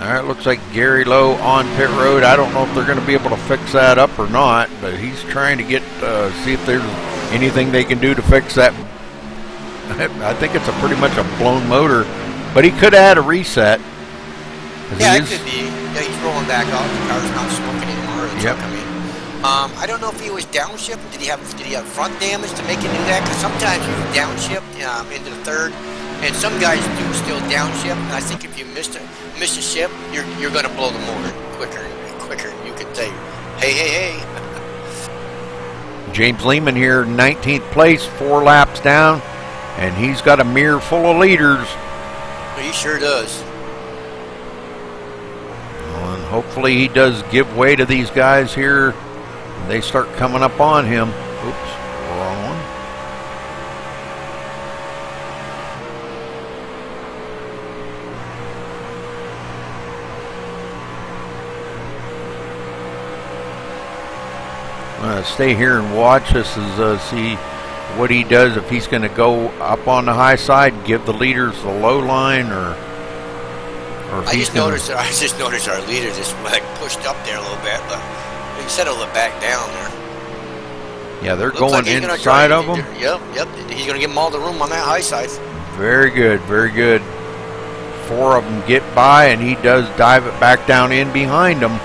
All right, looks like Gary Lowe on pit road. I don't know if they're going to be able to fix that up or not, but he's trying to get see if there's anything they can do to fix that. I think it's pretty much a blown motor, but he could add a reset. Yeah, it could be. Yeah, he's rolling back off. The car's not smoking anymore. The truck, I mean. I don't know if he was downshift. Did he have front damage to make him do that? Because sometimes you downshift into the third, and some guys do still downshift. And I think if you miss a shift, you're going to blow the motor quicker. You could say, hey. James Lehman here, 19th place, 4 laps down, and he's got a mirror full of leaders. He sure does. Well, and hopefully he does give way to these guys here. They start coming up on him. Oops, wrong one. Stay here and watch. This is see what he does, if he's going to go up on the high side and give the leaders the low line, or if I just noticed our leader just like pushed up there a little bit, but instead of back down there. Yeah, they're going inside of them. Yep. He's going to give them all the room on that high side. Very good, very good. 4 of them get by, and he does dive it back down in behind them.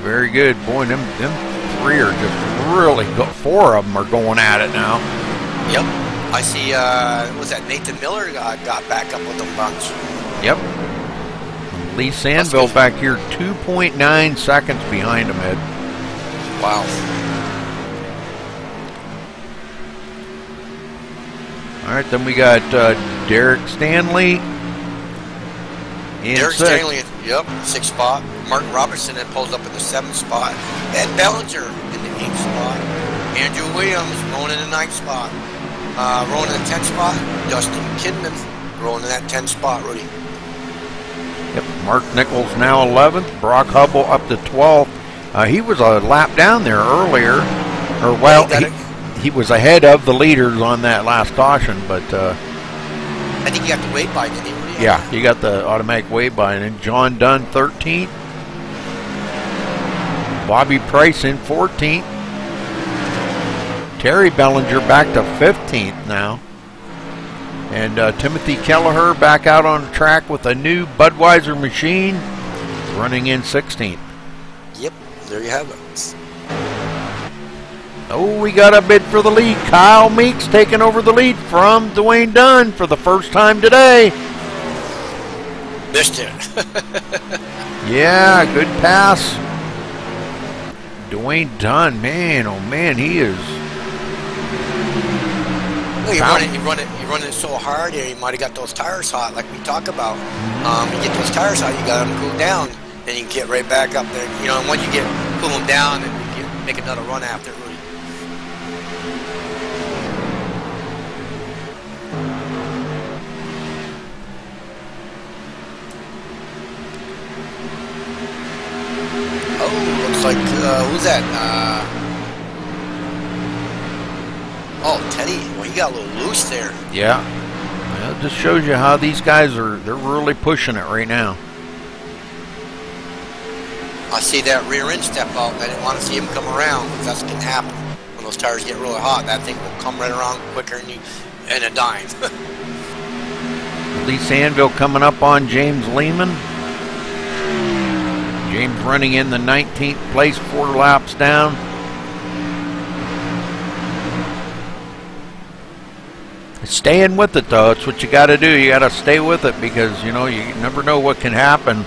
Very good. Boy, them 3 are just really good. 4 of them are going at it now. Yep. I see, was that Nathan Miller got back up with them bunch. Yep. Lee Sandville back here 2.9 seconds behind him, Ed. Wow. All right, then we got Derek Stanley in Derek 6th. Stanley, yep, 6th spot. Mark Robertson then pulls up in the 7th spot. Ed Bellinger in the 8th spot. Andrew Williams rolling in the 9th spot. Rolling in the 10th spot. Dustin Kidman rolling in that 10th spot, Rudy. Yep, Mark Nichols now 11th. Brock Hubble up to 12th. He was a lap down there earlier. Or, well, he was ahead of the leaders on that last caution, but... I think you have to wait by, didn't he? Yeah, you got the automatic wait by. And then John Dunn 13th. Bobby Price in 14th. Terry Bellinger back to 15th now. And Timothy Kelleher back out on the track with a new Budweiser machine, running in 16th. Yep, there you have it. Oh, we got a bid for the lead. Kyle Meeks taking over the lead from Dwayne Dunn for the first time today. Missed it. Yeah, good pass. Dwayne Dunn, man, oh man, he is. Well, you're running so hard here. You might have got those tires hot, like we talk about. You get those tires hot, you got them cool down, then you can get right back up there. You know, and once you cool them down, and you make another run after. Oh, looks like, who's that? Oh, Teddy. Well, he got a little loose there. Yeah. Well, it just shows you how these guys they're really pushing it right now. I see that rear end step out. I didn't want to see him come around, because that's what can happen. When those tires get really hot, that thing will come right around quicker than a dime. Lee Sandville coming up on James Lehman. James running in the 19th place, 4 laps down. Staying with it, though. It's what you got to do. You got to stay with it, because, you know, you never know what can happen.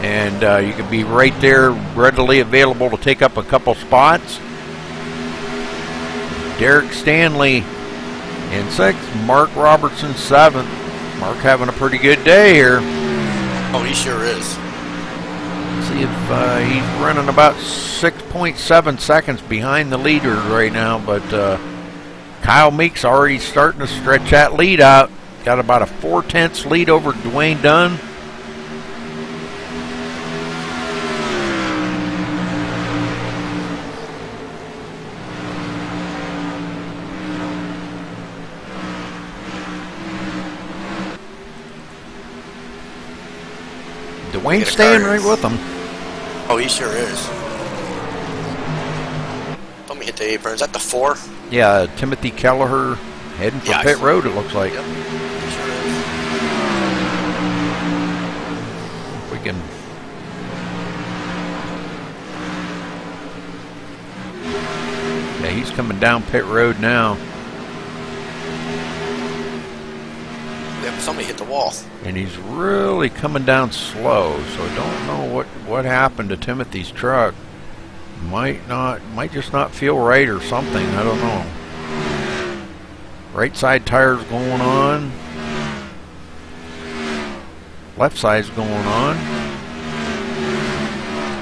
And you can be right there, readily available to take up a couple spots. Derek Stanley in 6th. Mark Robertson 7th. Mark having a pretty good day here. Oh, he sure is. See if he's running about 6.7 seconds behind the leaders right now, but Kyle Meeks already starting to stretch that lead out. Got about a 4/10 lead over Dwayne Dunn. Dwayne's staying right with them. Oh, he sure is. Let me hit the apron. Is that the 4? Yeah, Timothy Kelleher heading for pit road, it looks like. Yep. He sure is. We can. Yeah, he's coming down pit road now. Yep, somebody hit the wall. And he's really coming down slow, so I don't know what happened to Timothy's truck. Might just not feel right or something. I don't know. Right side tire's going on. Left side's going on.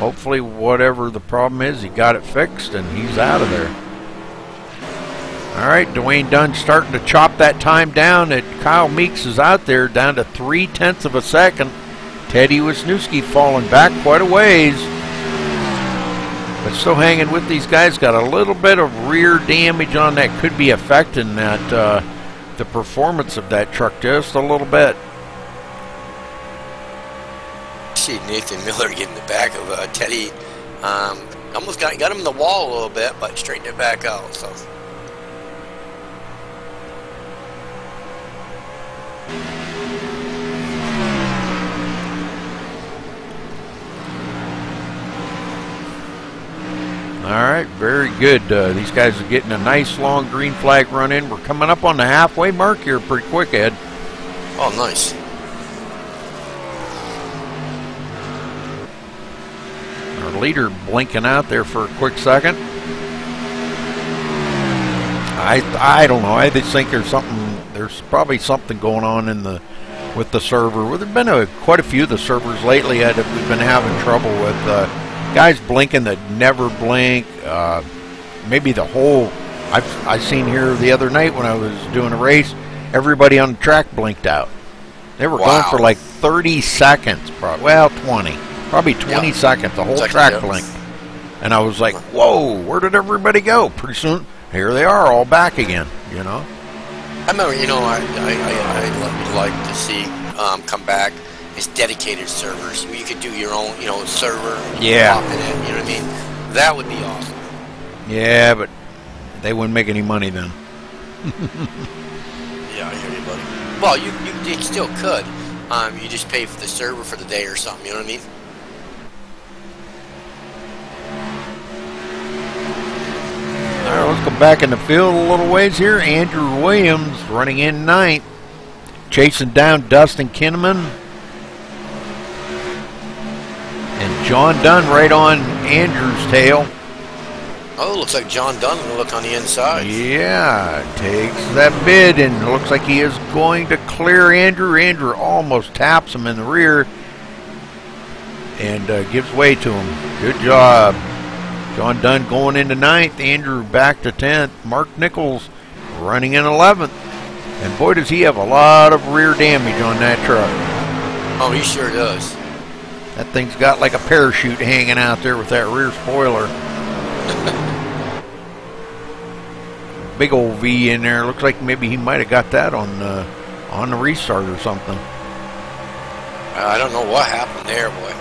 Hopefully whatever the problem is, he got it fixed and he's out of there. Alright, Dwayne Dunn starting to chop that time down. Kyle Meeks is out there down to 0.3 of a second. Teddy Wisniewski falling back quite a ways. But still hanging with these guys. Got a little bit of rear damage on that. Could be affecting that the performance of that truck just a little bit. See Nathan Miller getting the back of Teddy. Almost got him in the wall a little bit, but straightened it back out. So. Alright, very good. These guys are getting a nice long green flag run in. We're coming up on the halfway mark here pretty quick, Ed. Oh, nice. Our leader blinking out there for a quick second. I don't know. I just think there's probably something going on in the with the server. Well, there've been quite a few of the servers lately that we've been having trouble with. Guys blinking that never blink. Maybe the whole. I seen here the other night when I was doing a race, everybody on the track blinked out. They were going for like 30 seconds, well, 20. Probably 20 seconds. The whole track blinked. And I was like, whoa, where did everybody go? Pretty soon, here they are, all back again, you know? I remember, you know, I'd like to see come back is dedicated servers. You could do your own, you know, server. Yeah. You know what I mean? That would be awesome. Yeah, but they wouldn't make any money then. Yeah, I hear you, buddy. Well, you still could. You just pay for the server for the day or something, you know what I mean? All right, let's go back in the field a little ways here. Andrew Williams running in 9th, chasing down Dustin Kinnaman. And John Dunn right on Andrew's tail. Oh, looks like John Dunn will look on the inside. Yeah, takes that bid, and it looks like he is going to clear Andrew. Andrew almost taps him in the rear and gives way to him. Good job. John Dunn going into 9th. Andrew back to 10th. Mark Nichols running in 11th. And boy, does he have a lot of rear damage on that truck. Oh, he sure does. That thing's got like a parachute hanging out there with that rear spoiler. Big old V in there. Looks like maybe he might have got that on the restart or something. I don't know what happened there, boy.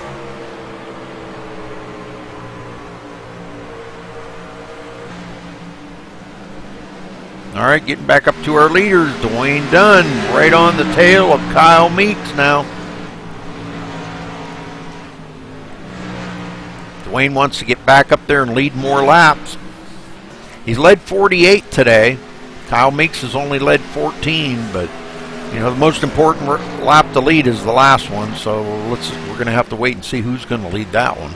All right, getting back up to our leaders. Dwayne Dunn right on the tail of Kyle Meeks now. Dwayne wants to get back up there and lead more laps. He's led 48 today. Kyle Meeks has only led 14, but you know the most important lap to lead is the last one. So we're going to have to wait and see who's going to lead that one.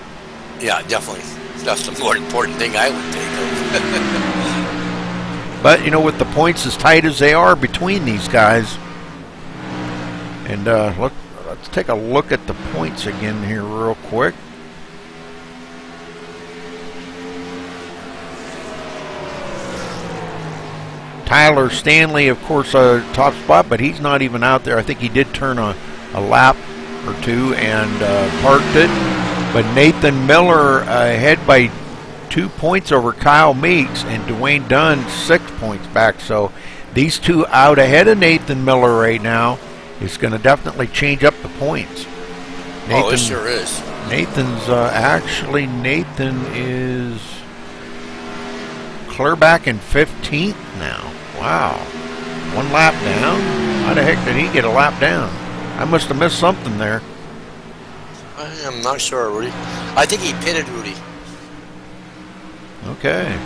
Yeah, definitely. That's the more important thing I would think of. But you know, with the points as tight as they are between these guys, and let's take a look at the points again here real quick. Tyler Stanley, of course, top spot, but he's not even out there. I think he did turn a lap or two and parked it. But Nathan Miller ahead by 2 points over Kyle Meeks, and Dwayne Dunn 6 points back. So these two out ahead of Nathan Miller right now is going to definitely change up the points. Oh, it sure is. Nathan is clear back in 15th now. Wow. 1 lap down? How the heck did he get a lap down? I must have missed something there. I'm not sure, Rudy. I think he pitted Rudy. Okay.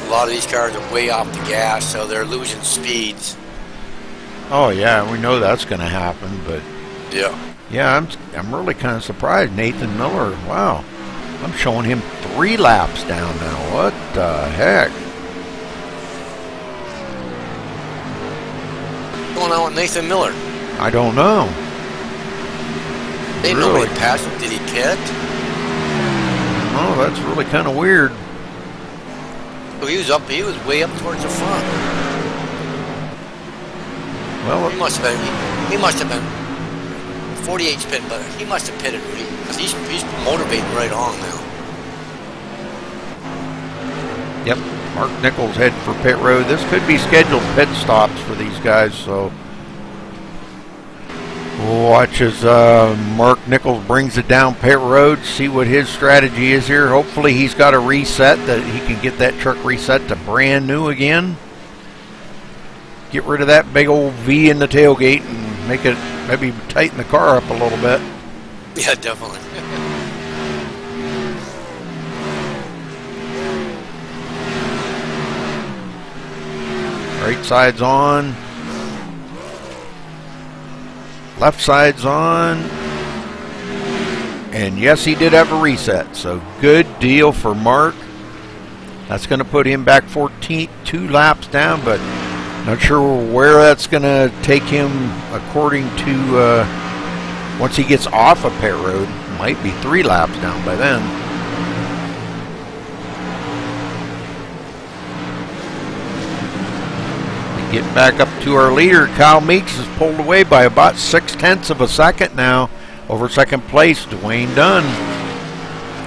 A lot of these cars are way off the gas, so they're losing speeds. Oh yeah, we know that's going to happen, but yeah, I'm really kind of surprised. Nathan Miller, wow, I'm showing him 3 laps down now. What the heck? What's going on with Nathan Miller? I don't know. Ain't nobody passed him. Did he pit? Oh, that's really kind of weird. Well, he was way up towards the front. Well, he must have been 48's pit, but he must have pitted, Rudy. He's motivating right on now. Yep, Mark Nichols heading for pit road. This could be scheduled pit stops for these guys, so we'll watch as Mark Nichols brings it down pit road, see what his strategy is here. Hopefully he's got a reset that he can get that truck reset to brand new again. Get rid of that big old V in the tailgate and make it, maybe tighten the car up a little bit. Yeah, definitely. Right side's on. Left side's on. And yes, he did have a reset. So good deal for Mark. That's going to put him back 14, 2 laps down, but not sure where that's going to take him according to once he gets off of pit road. Might be 3 laps down by then. Getting back up to our leader, Kyle Meeks is pulled away by about 0.6 of a second now over second place, Dwayne Dunn.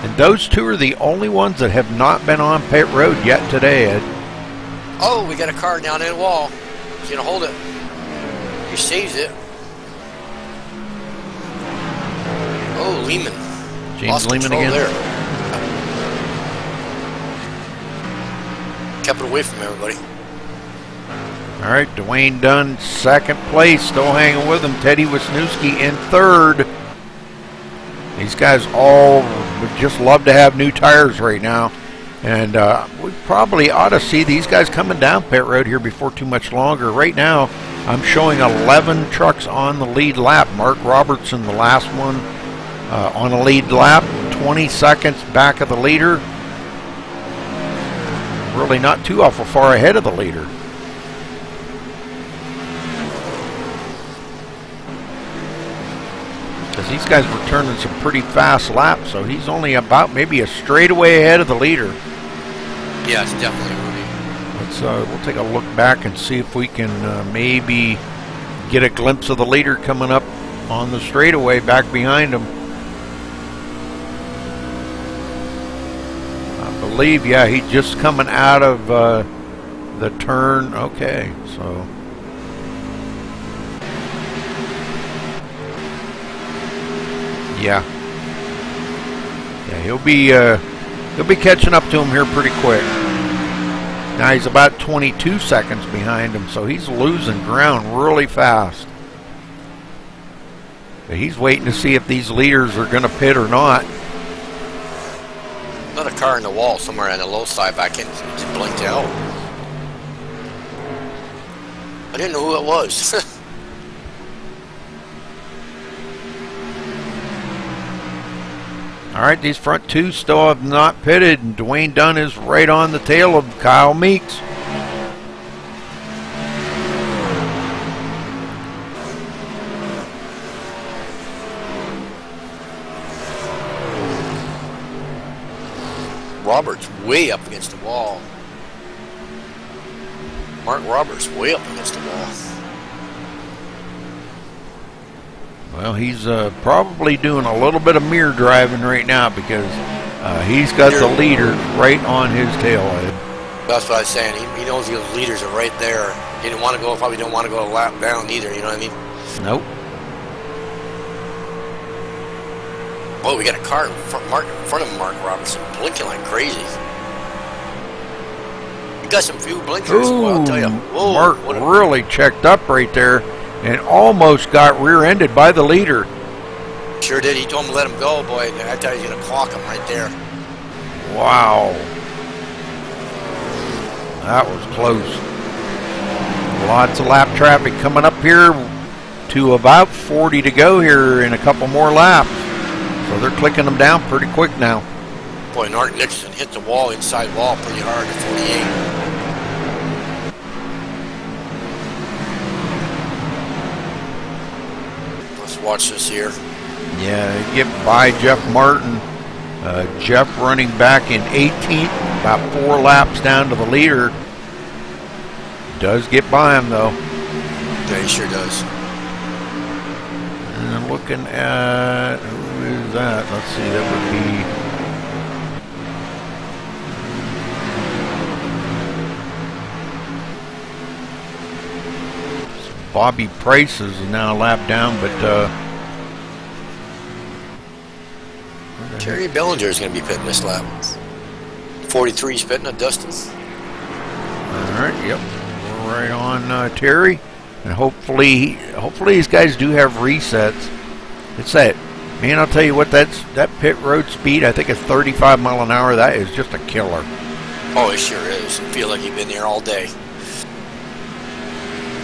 And those two are the only ones that have not been on pit road yet today, Ed. Oh, we got a car down in the wall. He's going to hold it. He saves it. Oh, Lehman. James Lehman again. There. Kept it away from everybody. All right, Dwayne Dunn, second place, still hanging with him. Teddy Wisniewski in third. These guys all would just love to have new tires right now. And we probably ought to see these guys coming down pit road here before too much longer. Right now, I'm showing 11 trucks on the lead lap. Mark Robertson, the last one on a lead lap, 20 seconds back of the leader. Really not too awful far ahead of the leader. Because these guys were turning some pretty fast laps, so he's only about maybe a straightaway ahead of the leader. Yes, definitely, Rudy. We'll take a look back and see if we can maybe get a glimpse of the leader coming up on the straightaway back behind him. I believe, yeah, he's just coming out of the turn. Okay, so. Yeah, he'll be catching up to him here pretty quick. Now he's about 22 seconds behind him, so he's losing ground really fast. But he's waiting to see if these leaders are going to pit or not. Another car in the wall somewhere on the low side back in. It just blinked out. I didn't know who it was. All right, these front two still have not pitted, and Dwayne Dunn is right on the tail of Kyle Meeks. Roberts way up against the wall. Mark Roberts way up against the wall. Well, he's probably doing a little bit of mirror driving right now because he's got the leader right on his tail head. That's what I was saying. He knows the leaders are right there. He didn't want to go, probably don't want to go a lap down either, you know what I mean? Nope. Oh, we got a car in front of Mark Robertson, blinking like crazy. You got some few blinkers, Ooh, well, I'll tell you. Whoa, Mark really checked up right there and almost got rear-ended by the leader. Sure did. He told him to let him go, boy. I thought he was going to clock him right there. Wow. That was close. Lots of lap traffic coming up here to about 40 to go here in a couple more laps. So they're clicking them down pretty quick now. Boy, Art Nixon hit the wall, inside wall, pretty hard at 48. Let's watch this here. Yeah, they get by Jeff Martin. Jeff running back in 18th, about 4 laps down to the leader. Does get by him, though. Yeah, he sure does. And I'm looking at, who is that? Let's see, that would be Bobby Price is now a lap down, but Terry Bellinger is going to be pitting this lap. 43 is pitting at Dustin. All right, yep, we're right on Terry, and hopefully these guys do have resets. It's that, man, I'll tell you what, that pit road speed, I think it's 35 mile an hour. That is just a killer. Oh, it sure is. I feel like you've been there all day.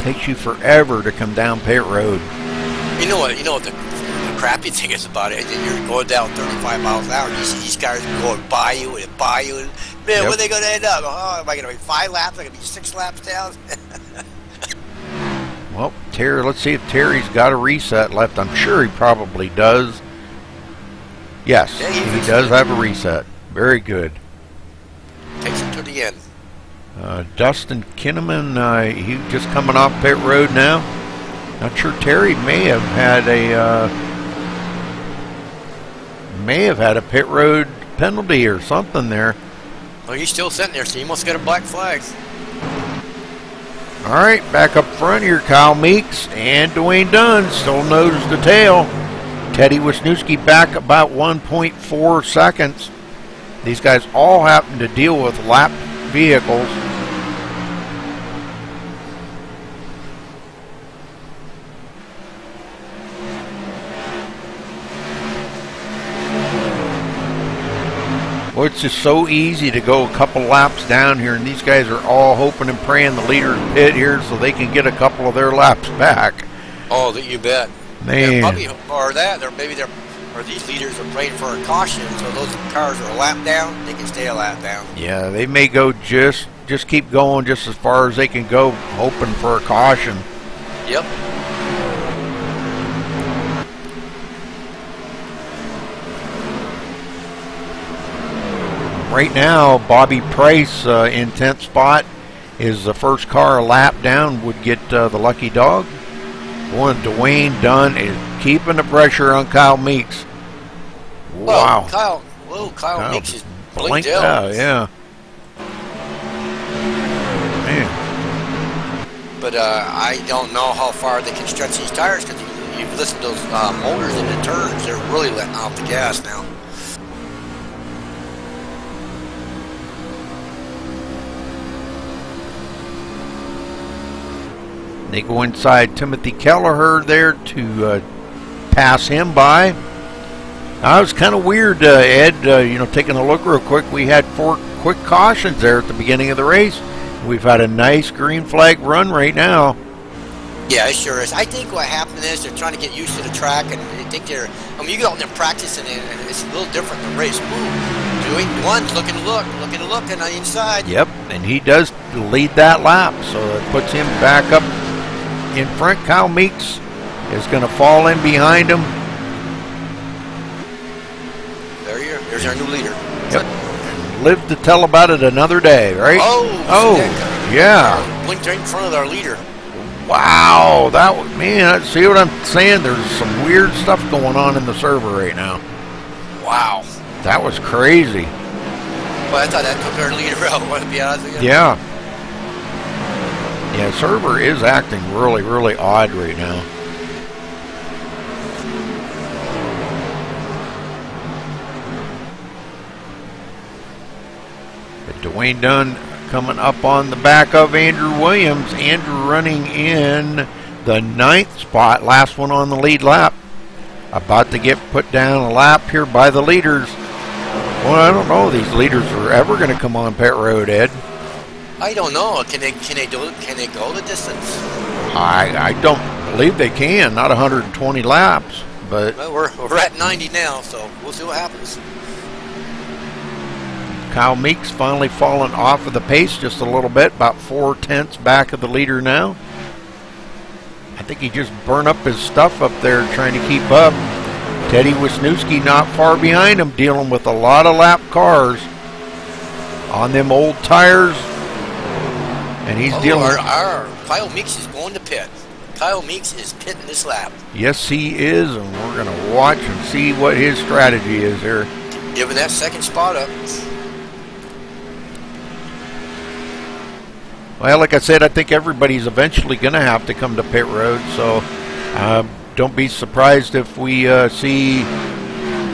Takes you forever to come down pit road. You know what the crappy thing is about it, you're going down 35 miles an hour, and you see these cars going by you, and man, where are they going to end up? Oh, am I going to be 5 laps? Am I going to be 6 laps down? Well, Terry, let's see if Terry's got a reset left. I'm sure he probably does. Yes, Yeah, he does have a reset. Very good. Takes it to the end. Dustin Kinnaman, he just coming off pit road now. Not sure. Terry may have had a pit road penalty or something there. Well, he's still sitting there, so he must get a black flag. All right, back up front here, Kyle Meeks and Dwayne Dunn still nose to tail. Teddy Wisniewski back about 1.4 seconds. These guys all happen to deal with lap vehicles. Well, it's just so easy to go a couple laps down here, and these guys are all hoping and praying the leaders pit here so they can get a couple of their laps back. Oh, that you bet. Man. Probably, or these leaders are praying for a caution, so those cars are a lap down, they can stay a lap down. Yeah, they may go just keep going just as far as they can go, hoping for a caution. Yep. Right now, Bobby Price in 10th spot is the first car a lap down would get the lucky dog. One, Dwayne Dunn is keeping the pressure on Kyle Meeks. Wow. Kyle Meeks is blinked out, yeah. Man. But I don't know how far they can stretch these tires, because you've listened to those motors in the turns, they're really letting off the gas now. They go inside Timothy Kelleher there to pass him by. Now, it was kind of weird, Ed, taking a look real quick. We had 4 quick cautions there at the beginning of the race. We've had a nice green flag run right now. Yeah, it sure is. I think what happened is they're trying to get used to the track, and they think you go out there practicing it, and it's a little different than race. Doing one's looking to look on the inside. Yep, and he does lead that lap, so it puts him back up in front. Kyle Meeks is going to fall in behind him. There's our new leader. Yep. Live to tell about it another day, right? Oh, yeah. Blinked right in front of our leader. Wow, man, see what I'm saying? There's some weird stuff going on in the server right now. Wow. That was crazy. Well, I thought that took our leader out, to be honest with you. Yeah. Yeah, server is acting really, really odd right now. But Dwayne Dunn coming up on the back of Andrew Williams. Andrew running in the 9th spot, last one on the lead lap. About to get put down a lap here by the leaders. Well, I don't know if these leaders are ever going to come on pit road, Ed. I don't know. Can they go the distance? I don't believe they can. Not 120 laps, but well, we're at 90 now, so we'll see what happens. Kyle Meeks finally fallen off of the pace just a little bit, about 4/10 back of the leader now. I think he just burned up his stuff up there trying to keep up. Teddy Wisniewski not far behind him, dealing with a lot of lap cars on them old tires. And he's dealing. Our Kyle Meeks is going to pit. Kyle Meeks is pitting this lap. Yes, he is, and we're going to watch and see what his strategy is here. Giving that second spot up. Well, like I said, I think everybody's eventually going to have to come to pit road, so don't be surprised if we see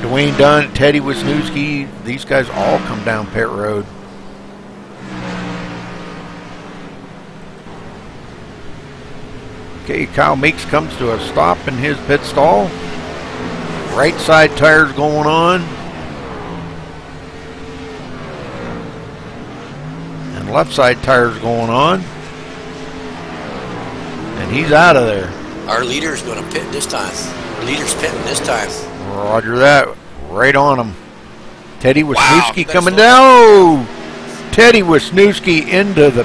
Dwayne Dunn, Teddy Wisniewski, these guys all come down pit road. Okay, Kyle Meeks comes to a stop in his pit stall. Right side tires going on. And left side tires going on. And he's out of there. Our leader is going to pit this time. Leader's pitting this time. Roger that. Right on him. Teddy Wisniewski Wow, coming down. Teddy Wisniewski into the...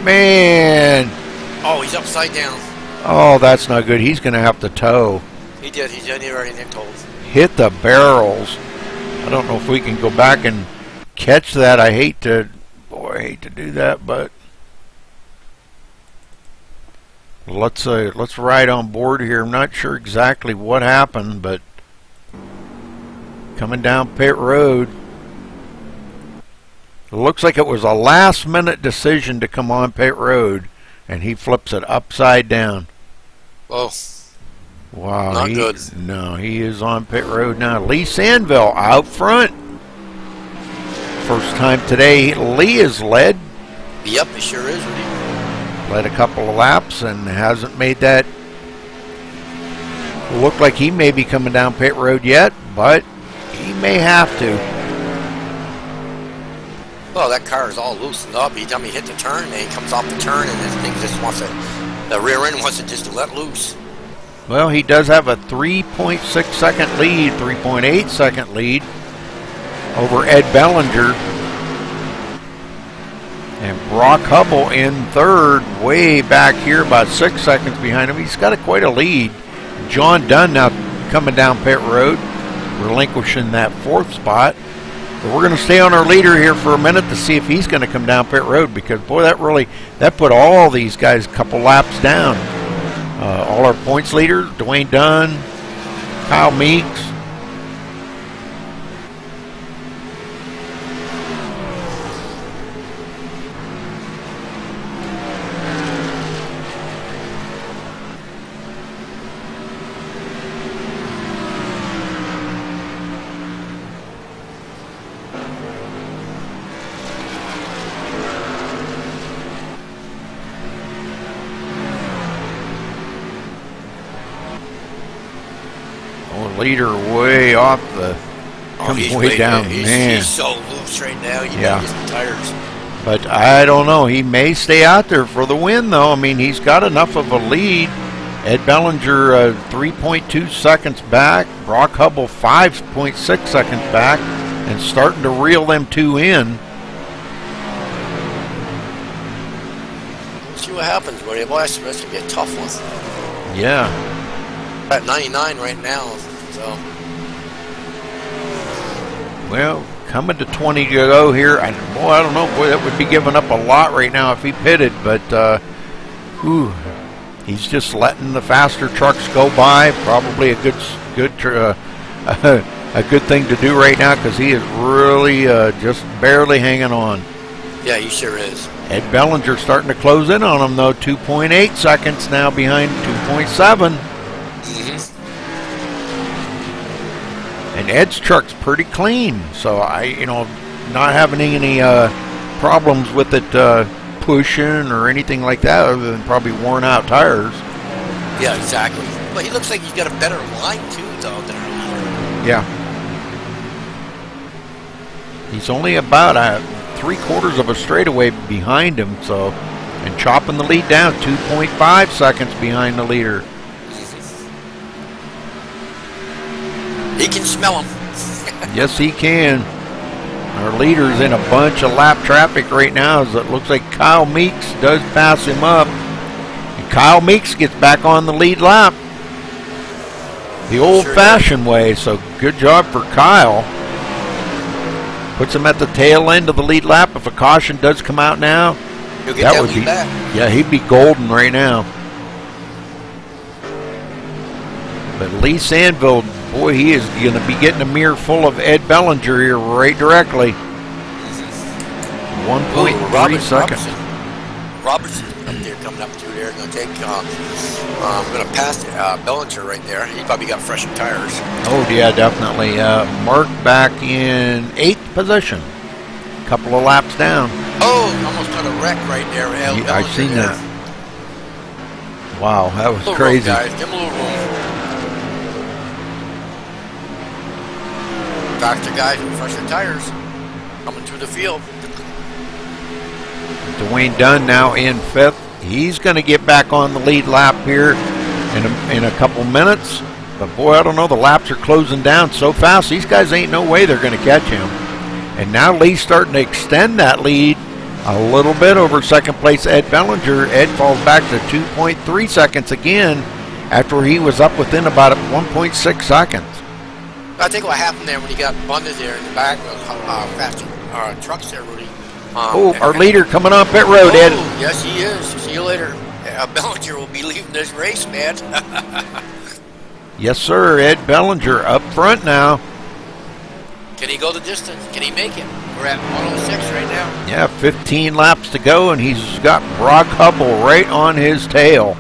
Man. Oh, he's upside down. Oh, that's not good. He's going to have to tow. He did. He's already in told. Hit the barrels. I don't know if we can go back and catch that. I hate to... Boy, I hate to do that, but... Let's ride on board here. I'm not sure exactly what happened, but... Coming down pit road. It looks like it was a last-minute decision to come on pit road, and he flips it upside down. Oh. Wow. Not good. No, he is on pit road now. Lee Sandville out front. First time today Lee is led. Yep, it sure is, Rudy. Led a couple of laps and hasn't made that look like he may be coming down pit road yet, but he may have to. Well, that car is all loosened up. He hit the turn, and he comes off the turn, and this thing just wants to, the rear end wants to just let loose. Well, he does have a 3.6 second lead, 3.8 second lead over Ed Bellinger. And Brock Hubble in third, way back here, about 6 seconds behind him. He's got quite a lead. John Dunn now coming down pit road, relinquishing that fourth spot. But we're going to stay on our leader here for a minute to see if he's going to come down pit road, because boy, that put all these guys a couple laps down. All our points leaders: Dwayne Dunn, Kyle Meeks. Leader way off the, coming way down, man. He's so loose right now. You Yeah. gotta get some tires. But I don't know. He may stay out there for the win, though. I mean, he's got enough of a lead. Ed Bellinger 3.2 seconds back. Brock Hubble 5.6 seconds back, and starting to reel them two in. See what happens, buddy. Well, that's going to be a tough one. Yeah. At 99 right now. So. Well, coming to 20 to go here. I don't know. Boy, that would be giving up a lot right now if he pitted. But, he's just letting the faster trucks go by. Probably a good thing to do right now, because he is really just barely hanging on. Yeah, he sure is. Ed Bellinger starting to close in on him, though. 2.8 seconds now behind 2.7. And Ed's truck's pretty clean, so not having any problems with it pushing or anything like that, other than probably worn out tires. Yeah, exactly. But he looks like he's got a better line too, though, than our leader. Yeah. He's only about 3/4 of a straightaway behind him, so, and chopping the lead down, 2.5 seconds behind the leader. He can smell him. Yes, he can. Our leader's in a bunch of lap traffic right now, as it looks like Kyle Meeks does pass him up. And Kyle Meeks gets back on the lead lap the old-fashioned way, so good job for Kyle. Puts him at the tail end of the lead lap. If a caution does come out now, He'll get that would lead be back. Yeah, he'd be golden right now. But Lee Sandville, boy, he is going to be getting a mirror full of Ed Bellinger here right directly. 1.3 seconds. Robertson's up there, coming up through there. Going to take, going to pass Bellinger right there. He probably got fresher tires. Oh, yeah, definitely. Mark back in 8th position. Couple of laps down. Oh, almost got a wreck right there. I seen that. Wow, that was crazy. Room, guys. Give him a little room. Faster guys with fresher tires coming through the field. Dwayne Dunn now in 5th. He's going to get back on the lead lap here in a couple minutes. But boy, I don't know, the laps are closing down so fast. These guys ain't no way they're going to catch him. And now Lee's starting to extend that lead a little bit over second place Ed Bellinger. Ed falls back to 2.3 seconds again after he was up within about 1.6 seconds. I think what happened there when he got bundled there in the back of faster trucks there, Rudy. Our leader coming on pit road, Ed. Yes, he is. See you later. Bellinger will be leaving this race, man. Yes, sir. Ed Bellinger up front now. Can he go the distance? Can he make it? We're at 106 right now. Yeah, 15 laps to go, and he's got Brock Hubble right on his tail.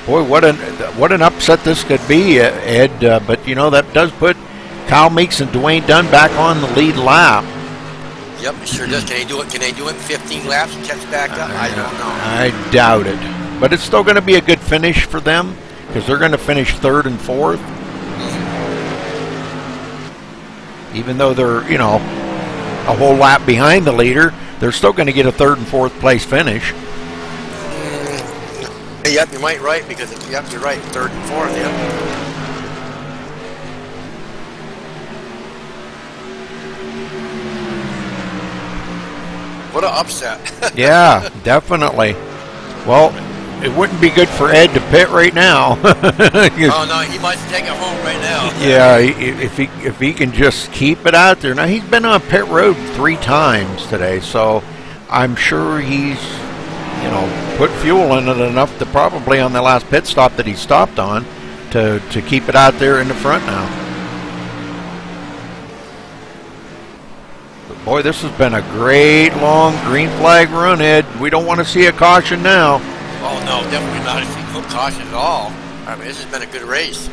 Boy, what an upset this could be, Ed. But, you know, that does put Kyle Meeks and Dwayne Dunn back on the lead lap. Yep, it sure does. Can they do it? Can they do it in 15 laps and catch back up? I don't know. I doubt it. But it's still going to be a good finish for them because they're going to finish third and fourth. Even though they're, you know, a whole lap behind the leader, they're still going to get a third and fourth place finish. Yep, you might right because yep, you're right. Third and fourth. Yep. What an upset. Yeah, definitely. Well, it wouldn't be good for Ed to pit right now. Oh no, he might take it home right now. Yeah, if he can just keep it out there. Now he's been on pit road 3 times today, so I'm sure he's, you know, put fuel in it enough to probably on the last pit stop that he stopped on to keep it out there in the front now. But boy, this has been a great long green flag run, Ed. We don't want to see a caution now. Oh no, definitely not. No caution at all. I mean, this has been a good race.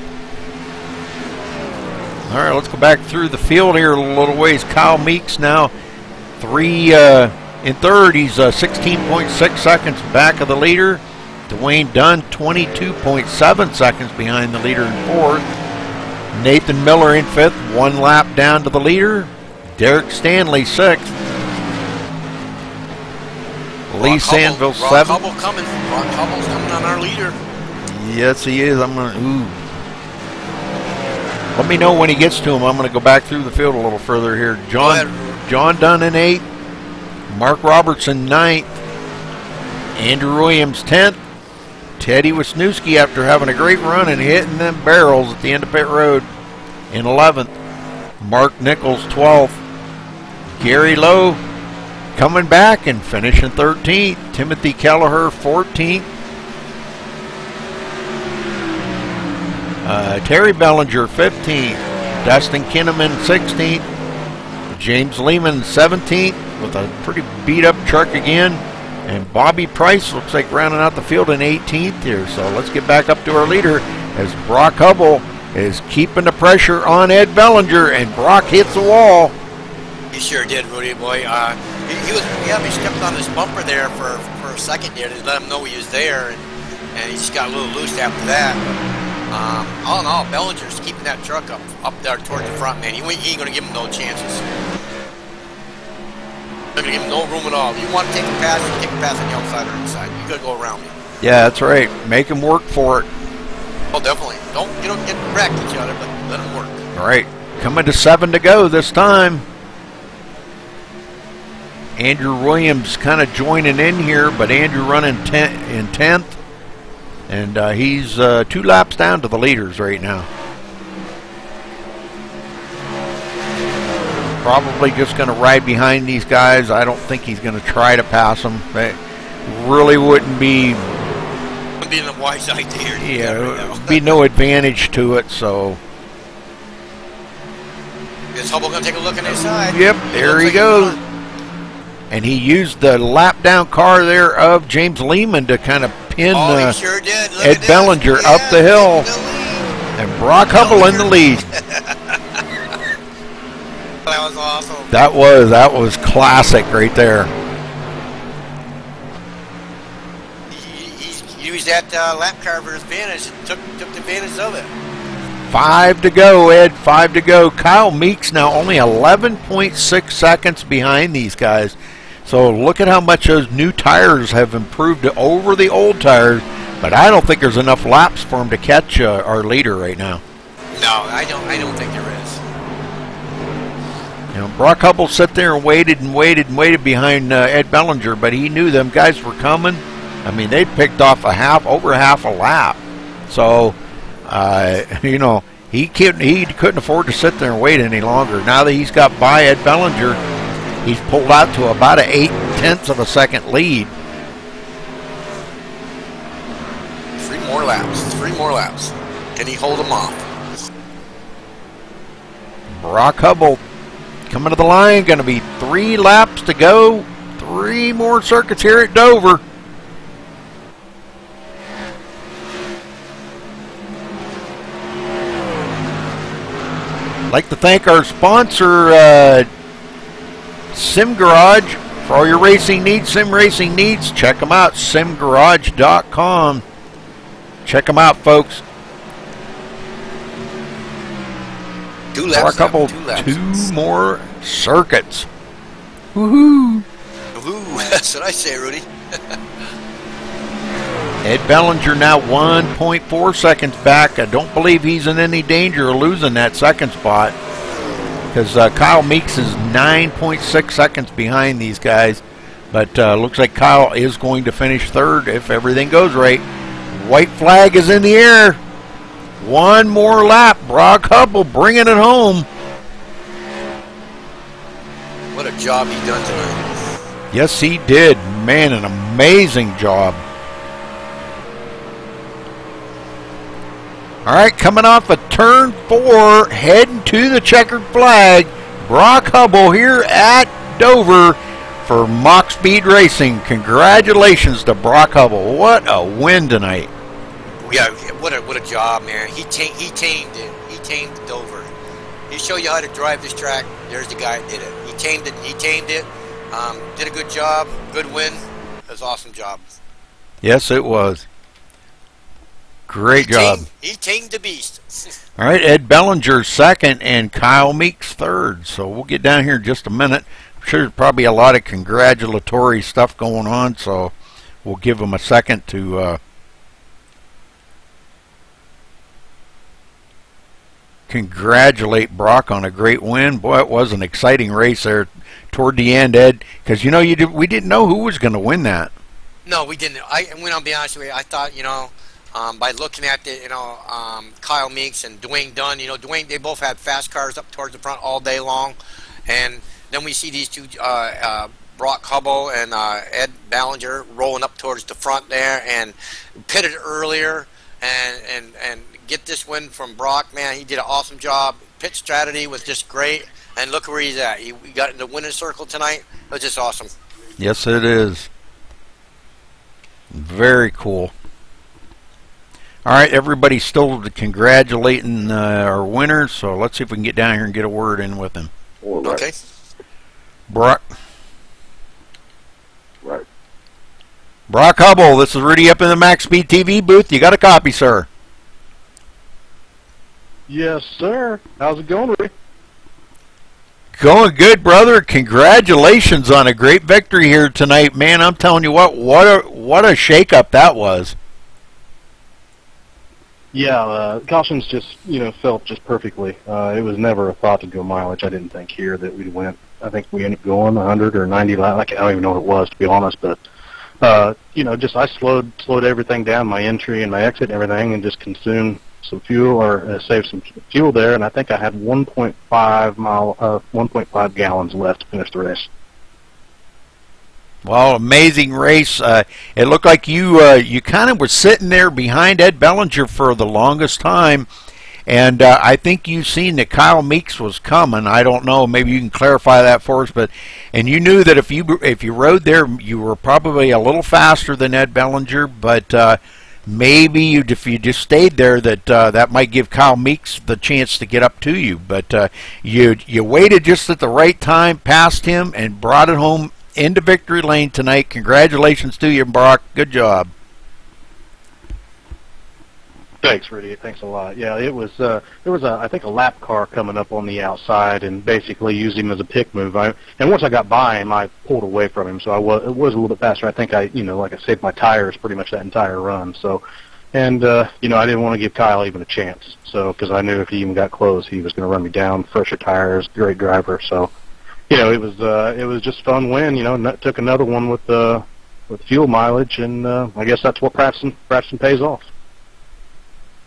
All right, let's go back through the field here a little ways. Kyle Meeks now in third. He's 16.6 seconds back of the leader. Dwayne Dunn 22.7 seconds behind the leader in fourth. Nathan Miller in fifth, 1 lap down to the leader. Derek Stanley sixth. Lee Sandville seventh. Brock Hubble's coming on our leader. Yes, he is. Let me know when he gets to him. I'm going to go back through the field a little further here. John Dunn in 8th. Mark Robertson 9th. Andrew Williams 10th. Teddy Wisniewski, after having a great run and hitting them barrels at the end of pit road, in 11th. Mark Nichols 12th. Gary Lowe coming back and finishing 13th. Timothy Kelleher 14th. Terry Bellinger 15th. Dustin Kinnaman 16th. James Lehman 17th with a pretty beat up truck again. And Bobby Price looks like rounding out the field in 18th here. So let's get back up to our leader as Brock Hubble is keeping the pressure on Ed Bellinger, and Brock hits the wall. He sure did, Rudy boy. He stepped on his bumper there for a second there to let him know he was there, and he just got a little loose after that. All in all, Bellinger's keeping that truck up there toward the front, man. He ain't going to give him no chances. Not going to give him no room at all. If you want to take a pass, you take a pass on the outside or inside. You got to go around me. Yeah, that's right. Make him work for it. Oh, definitely. You don't get wrecked each other, but let him work. All right, coming to 7 to go this time. Andrew Williams kind of joining in here, but Andrew running in 10th. And he's 2 laps down to the leaders right now. Probably just going to ride behind these guys. I don't think he's going to try to pass them. It really wouldn't be... Being a wise idea. Yeah, there would be no advantage to it, so... Is Hubble going to take a look on his side? Yep, there he goes. And he used the lap down car there of James Lehman to kind of pin sure did. Ed Bellinger up the hill. And Brock Hubble in the lead. That was awesome. That was classic right there. He used that lap car for his advantage and took advantage of it. 5 to go, Ed. 5 to go. Kyle Meeks now only 11.6 seconds behind these guys. So look at how much those new tires have improved over the old tires. But I don't think there's enough laps for him to catch our leader right now. No, I don't think there is. You know, Brock Hubble sat there and waited and waited and waited behind Ed Bellinger, but he knew them guys were coming. I mean, they picked off over half a lap. So, you know, he couldn't afford to sit there and wait any longer. Now that he's got by Ed Bellinger, he's pulled out to about an 0.8 of a second lead. 3 more laps. 3 more laps. Can he hold him off? Brock Hubble coming to the line. Going to be 3 laps to go. 3 more circuits here at Dover. I'd like to thank our sponsor, Sim Garage, for all your racing needs, sim racing needs. Check them out, simgarage.com. Check them out, folks. 2 laps. For a couple, 2 more circuits. Woohoo! Woohoo! That's what I say, Rudy. Ed Bellinger now 1.4 seconds back. I don't believe he's in any danger of losing that second spot, because Kyle Meeks is 9.6 seconds behind these guys. But looks like Kyle is going to finish third if everything goes right. White flag is in the air. 1 more lap. Brock Hubble bringing it home. What a job he done tonight. Yes, he did. Man, an amazing job. All right, coming off of turn 4, heading to the checkered flag. Brock Hubble here at Dover for Mach Speed Racing. Congratulations to Brock Hubble. What a win tonight. Yeah, what a job, man. He tamed it. He tamed Dover. He showed you how to drive this track. There's the guy that did it. He tamed it. He tamed it. Did a good job. Good win. It was an awesome job. Yes, it was. Great job. He tamed the beast. All right, Ed Bellinger second and Kyle Meeks third. So we'll get down here in just a minute. I'm sure there's probably a lot of congratulatory stuff going on, so we'll give them a second to congratulate Brock on a great win. Boy, it was an exciting race there toward the end, Ed, because you know we didn't know who was going to win that. No, we didn't. I'll be honest with you. I thought, you know, by looking at the, you know, Kyle Meeks and Dwayne Dunn, you know, they both had fast cars up towards the front all day long, and then we see these 2, Brock Hubble and Ed Bellinger, rolling up towards the front there and pitted earlier and get this win from Brock. Man, he did an awesome job. Pit strategy was just great, and look where he's at. He got in the winning circle tonight. It was just awesome. Yes, it is. Very cool. All right, everybody's still congratulating our winners, so let's see if we can get down here and get a word in with him. Okay. Brock. Right. Brock Hubble, this is Rudy up in the MaxSpeedTV booth. You got a copy, sir? Yes, sir. How's it going, Rick? Going good, brother. Congratulations on a great victory here tonight, man. I'm telling you what a shake-up that was. Yeah, cautions just, you know, felt just perfectly. It was never a thought to go mileage. I didn't think here that we'd went. I think we ended up going 100 or 90 laps. I don't even know what it was, to be honest. But you know, just I slowed everything down, my entry and my exit and everything, and just consumed some fuel or saved some fuel there. And I think I had 1.5 gallons left to finish the race. Well, amazing race. It looked like you kind of were sitting there behind Ed Bellinger for the longest time, and I think you seen that Kyle Meeks was coming. I don't know. Maybe you can clarify that for us. And you knew that if you rode there, you were probably a little faster than Ed Bellinger. But maybe if you just stayed there, that might give Kyle Meeks the chance to get up to you. But you waited just at the right time, passed him, and brought it home into victory lane tonight. Congratulations to you, Brock. Good job. Thanks, Rudy. Thanks a lot. Yeah, it was there was I think a lap car coming up on the outside and basically used him as a pick move. And once I got by him, I pulled away from him, so it was a little bit faster. I think like I saved my tires pretty much that entire run. So, and I didn't want to give Kyle even a chance. So because I knew if he even got close, he was going to run me down. Fresher tires, great driver. So, it was just a fun win. Took another one with fuel mileage, and I guess that's what practicing pays off.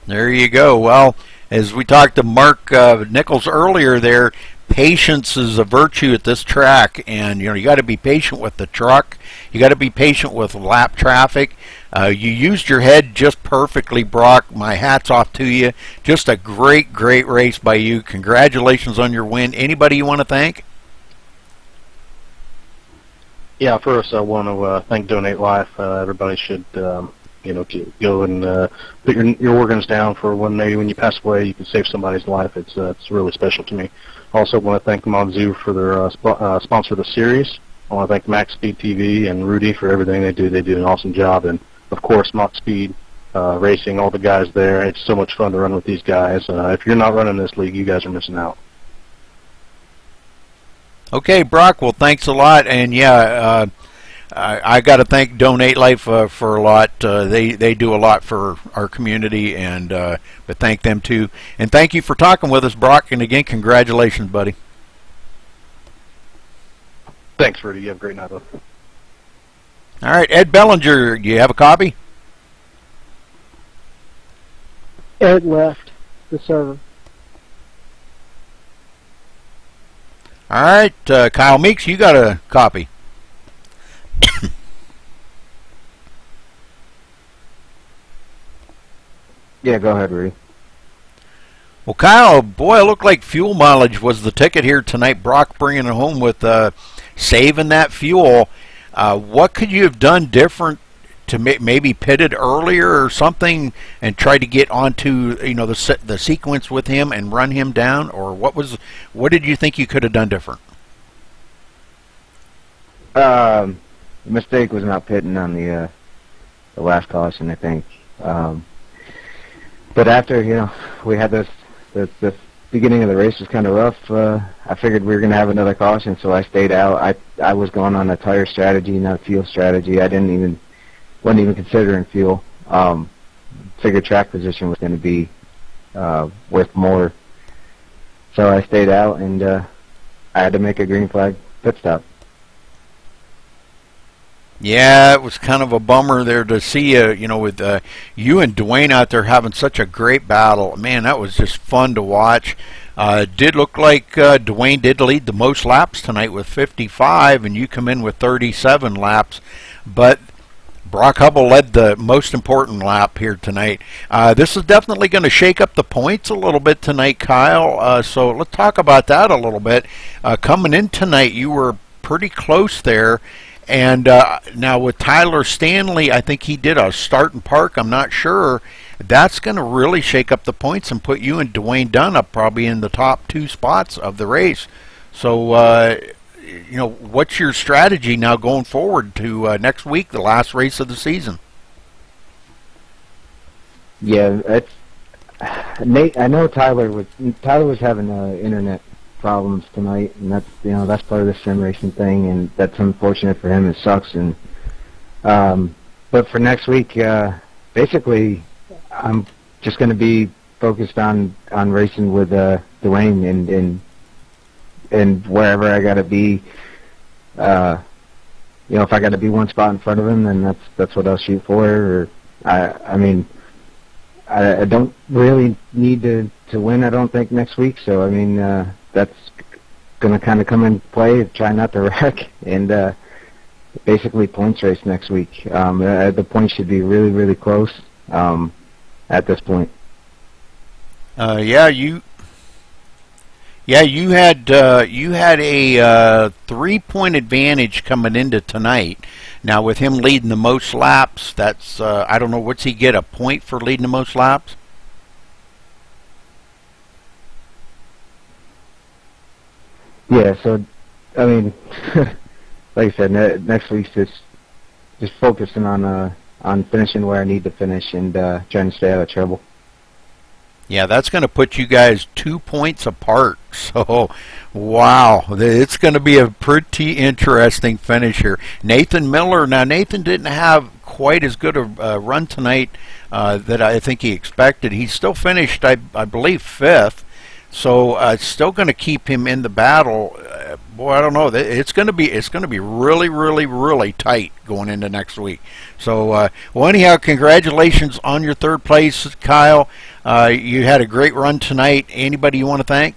There you go. Well, as we talked to Mark Nichols earlier there, patience is a virtue at this track, and you got to be patient with the truck. You got to be patient with lap traffic. You used your head just perfectly, Brock. My hat's off to you. Just a great race by you. Congratulations on your win. Anybody you want to thank? Yeah, first I want to thank Donate Life. Everybody should to go and put your organs down for maybe when you pass away, you can save somebody's life. It's really special to me. Also want to thank Monzu for their sponsor of the series. I want to thank MaxSpeedTV and Rudy for everything they do. They do an awesome job. And, of course, MaxSpeed Racing, all the guys there. It's so much fun to run with these guys. If you're not running this league, you guys are missing out. Okay, Brock, well, thanks a lot. And, yeah, I got to thank Donate Life for a lot. They do a lot for our community, and but thank them too. And thank you for talking with us, Brock. And again, congratulations, buddy. Thanks, Rudy. You have a great night, bud. All right, Ed Bellinger, do you have a copy? Ed left the server. All right, Kyle Meeks, you got a copy. Yeah, go ahead, Rudy. Well, Kyle, boy, it looked like fuel mileage was the ticket here tonight. Brock bringing it home with saving that fuel. What could you have done different to maybe pit it earlier or something and try to get onto the sequence with him and run him down? Or what did you think you could have done different? The mistake was not pitting on the last caution, I think. But after, we had the beginning of the race was kind of rough. I figured we were going to have another caution, so I stayed out. I was going on a tire strategy, not a fuel strategy. I wasn't even considering fuel. Figured track position was going to be worth more. So I stayed out, and I had to make a green flag pit stop. Yeah, it was kind of a bummer there to see with you and Dwayne out there having such a great battle. Man, that was just fun to watch. Did look like Dwayne did lead the most laps tonight with 55, and you come in with 37 laps. But Brock Hubble led the most important lap here tonight. This is definitely going to shake up the points a little bit tonight, Kyle. So let's talk about that a little bit. Coming in tonight, you were pretty close there. And now with Tyler Stanley, I think he did a start and park. I'm not sure. That's going to really shake up the points and put you and Dwayne Dunn up probably in the top 2 spots of the race. So, what's your strategy now going forward to next week, the last race of the season? Yeah, Nate. I know Tyler was having internet problems tonight, and that's part of the sim racing thing, and that's unfortunate for him. It sucks. And but for next week, basically, I'm just going to be focused on racing with Dwayne and wherever I got to be. If I got to be one spot in front of him, then that's what I'll shoot for. Or I don't really need to win, I don't think, next week. So that's going to kind of come in play. Try not to wreck, and basically points race next week. The points should be really, really close at this point. You had a 3-point advantage coming into tonight. Now with him leading the most laps, that's I don't know, what's he get, a point for leading the most laps? Yeah, so like I said, next week's just focusing on finishing where I need to finish and trying to stay out of trouble. Yeah, that's going to put you guys 2 points apart. So, wow, it's going to be a pretty interesting finish here. Nathan Miller, now Nathan didn't have quite as good a run tonight that I think he expected. He still finished, I believe, 5th. So it's still going to keep him in the battle. Boy, I don't know. It's going to be really, really, really tight going into next week. So, well, anyhow, congratulations on your 3rd place, Kyle. You had a great run tonight. Anybody you want to thank?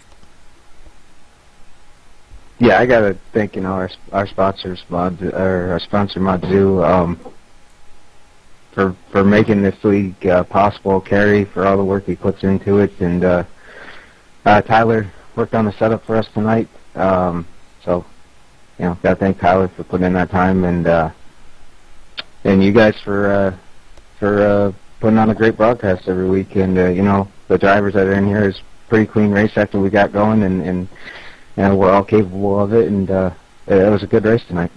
Yeah, I gotta thank our sponsors, our sponsor Madzoo, for making this league possible. Kerry for all the work he puts into it, and Tyler worked on the setup for us tonight. So, gotta thank Tyler for putting in that time, and you guys for putting on a great broadcast every week. And the drivers that are in here is pretty clean race after we got going, and we're all capable of it. And it was a good race tonight.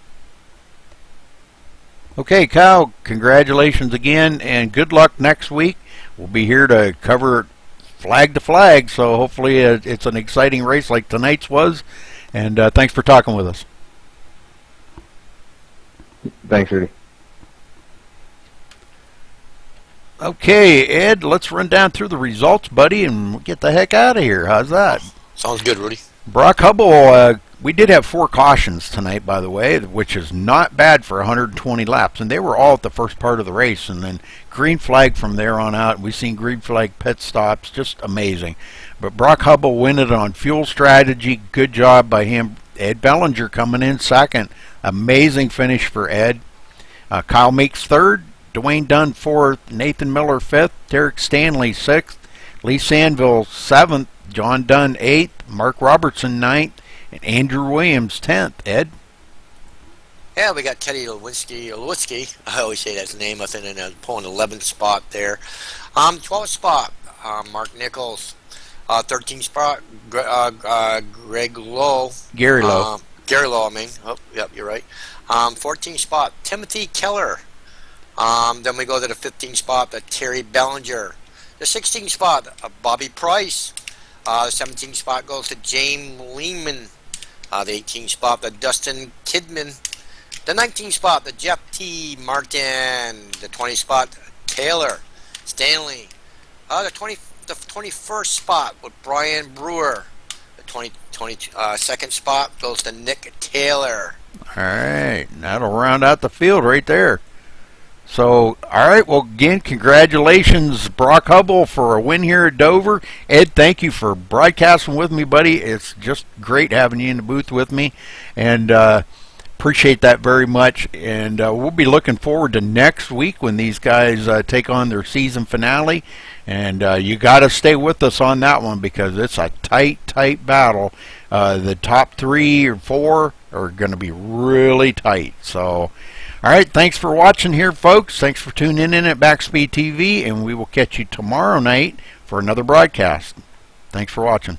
Okay, Kyle, congratulations again, and good luck next week. We'll be here to cover it flag to flag, so hopefully it's an exciting race like tonight's was. And thanks for talking with us. Thanks, Rudy. Okay, Ed, let's run down through the results, buddy, and get the heck out of here. How's that? Sounds good, Rudy. Brock Hubble, we did have 4 cautions tonight, by the way, which is not bad for 120 laps, and they were all at the first part of the race, and then green flag from there on out. We've seen green flag pit stops, just amazing. But Brock Hubble win it on fuel strategy. Good job by him. Ed Bellinger coming in 2nd. Amazing finish for Ed. Kyle Meeks 3rd. Dwayne Dunn 4th. Nathan Miller 5th. Derek Stanley 6th. Lee Sandville 7th. John Dunn 8th. Mark Robertson 9th. And Andrew Williams 10th. Ed? Yeah, we got Teddy Lewitsky. I always say that's his name. I think in pulling 11th spot there. 12th spot, Mark Nichols. 13th spot, Greg Lowe. Gary Lowe. Gary Lowe, I mean. Oh, yep, you're right. 14th spot, Timothy Keller. Then we go to the 15th spot, Terry Bellinger. The 16th spot, Bobby Price. The 17th spot goes to James Lehman. The 18th spot, Dustin Kidman. The 19th spot, Jeff T. Martin. The 20th spot, Taylor Stanley. The 21st spot with Brian Brewer. The 22nd spot goes to Nick Taylor. All right, that'll round out the field right there. So, all right, well, again, congratulations, Brock Hubble, for a win here at Dover. Ed, thank you for broadcasting with me, buddy. It's just great having you in the booth with me, and appreciate that very much. And we'll be looking forward to next week when these guys take on their season finale. And you got to stay with us on that one because it's a tight battle. The top 3 or 4 are going to be really tight. So, all right, thanks for watching here, folks. Thanks for tuning in at MaxSpeedTV, and we will catch you tomorrow night for another broadcast. Thanks for watching.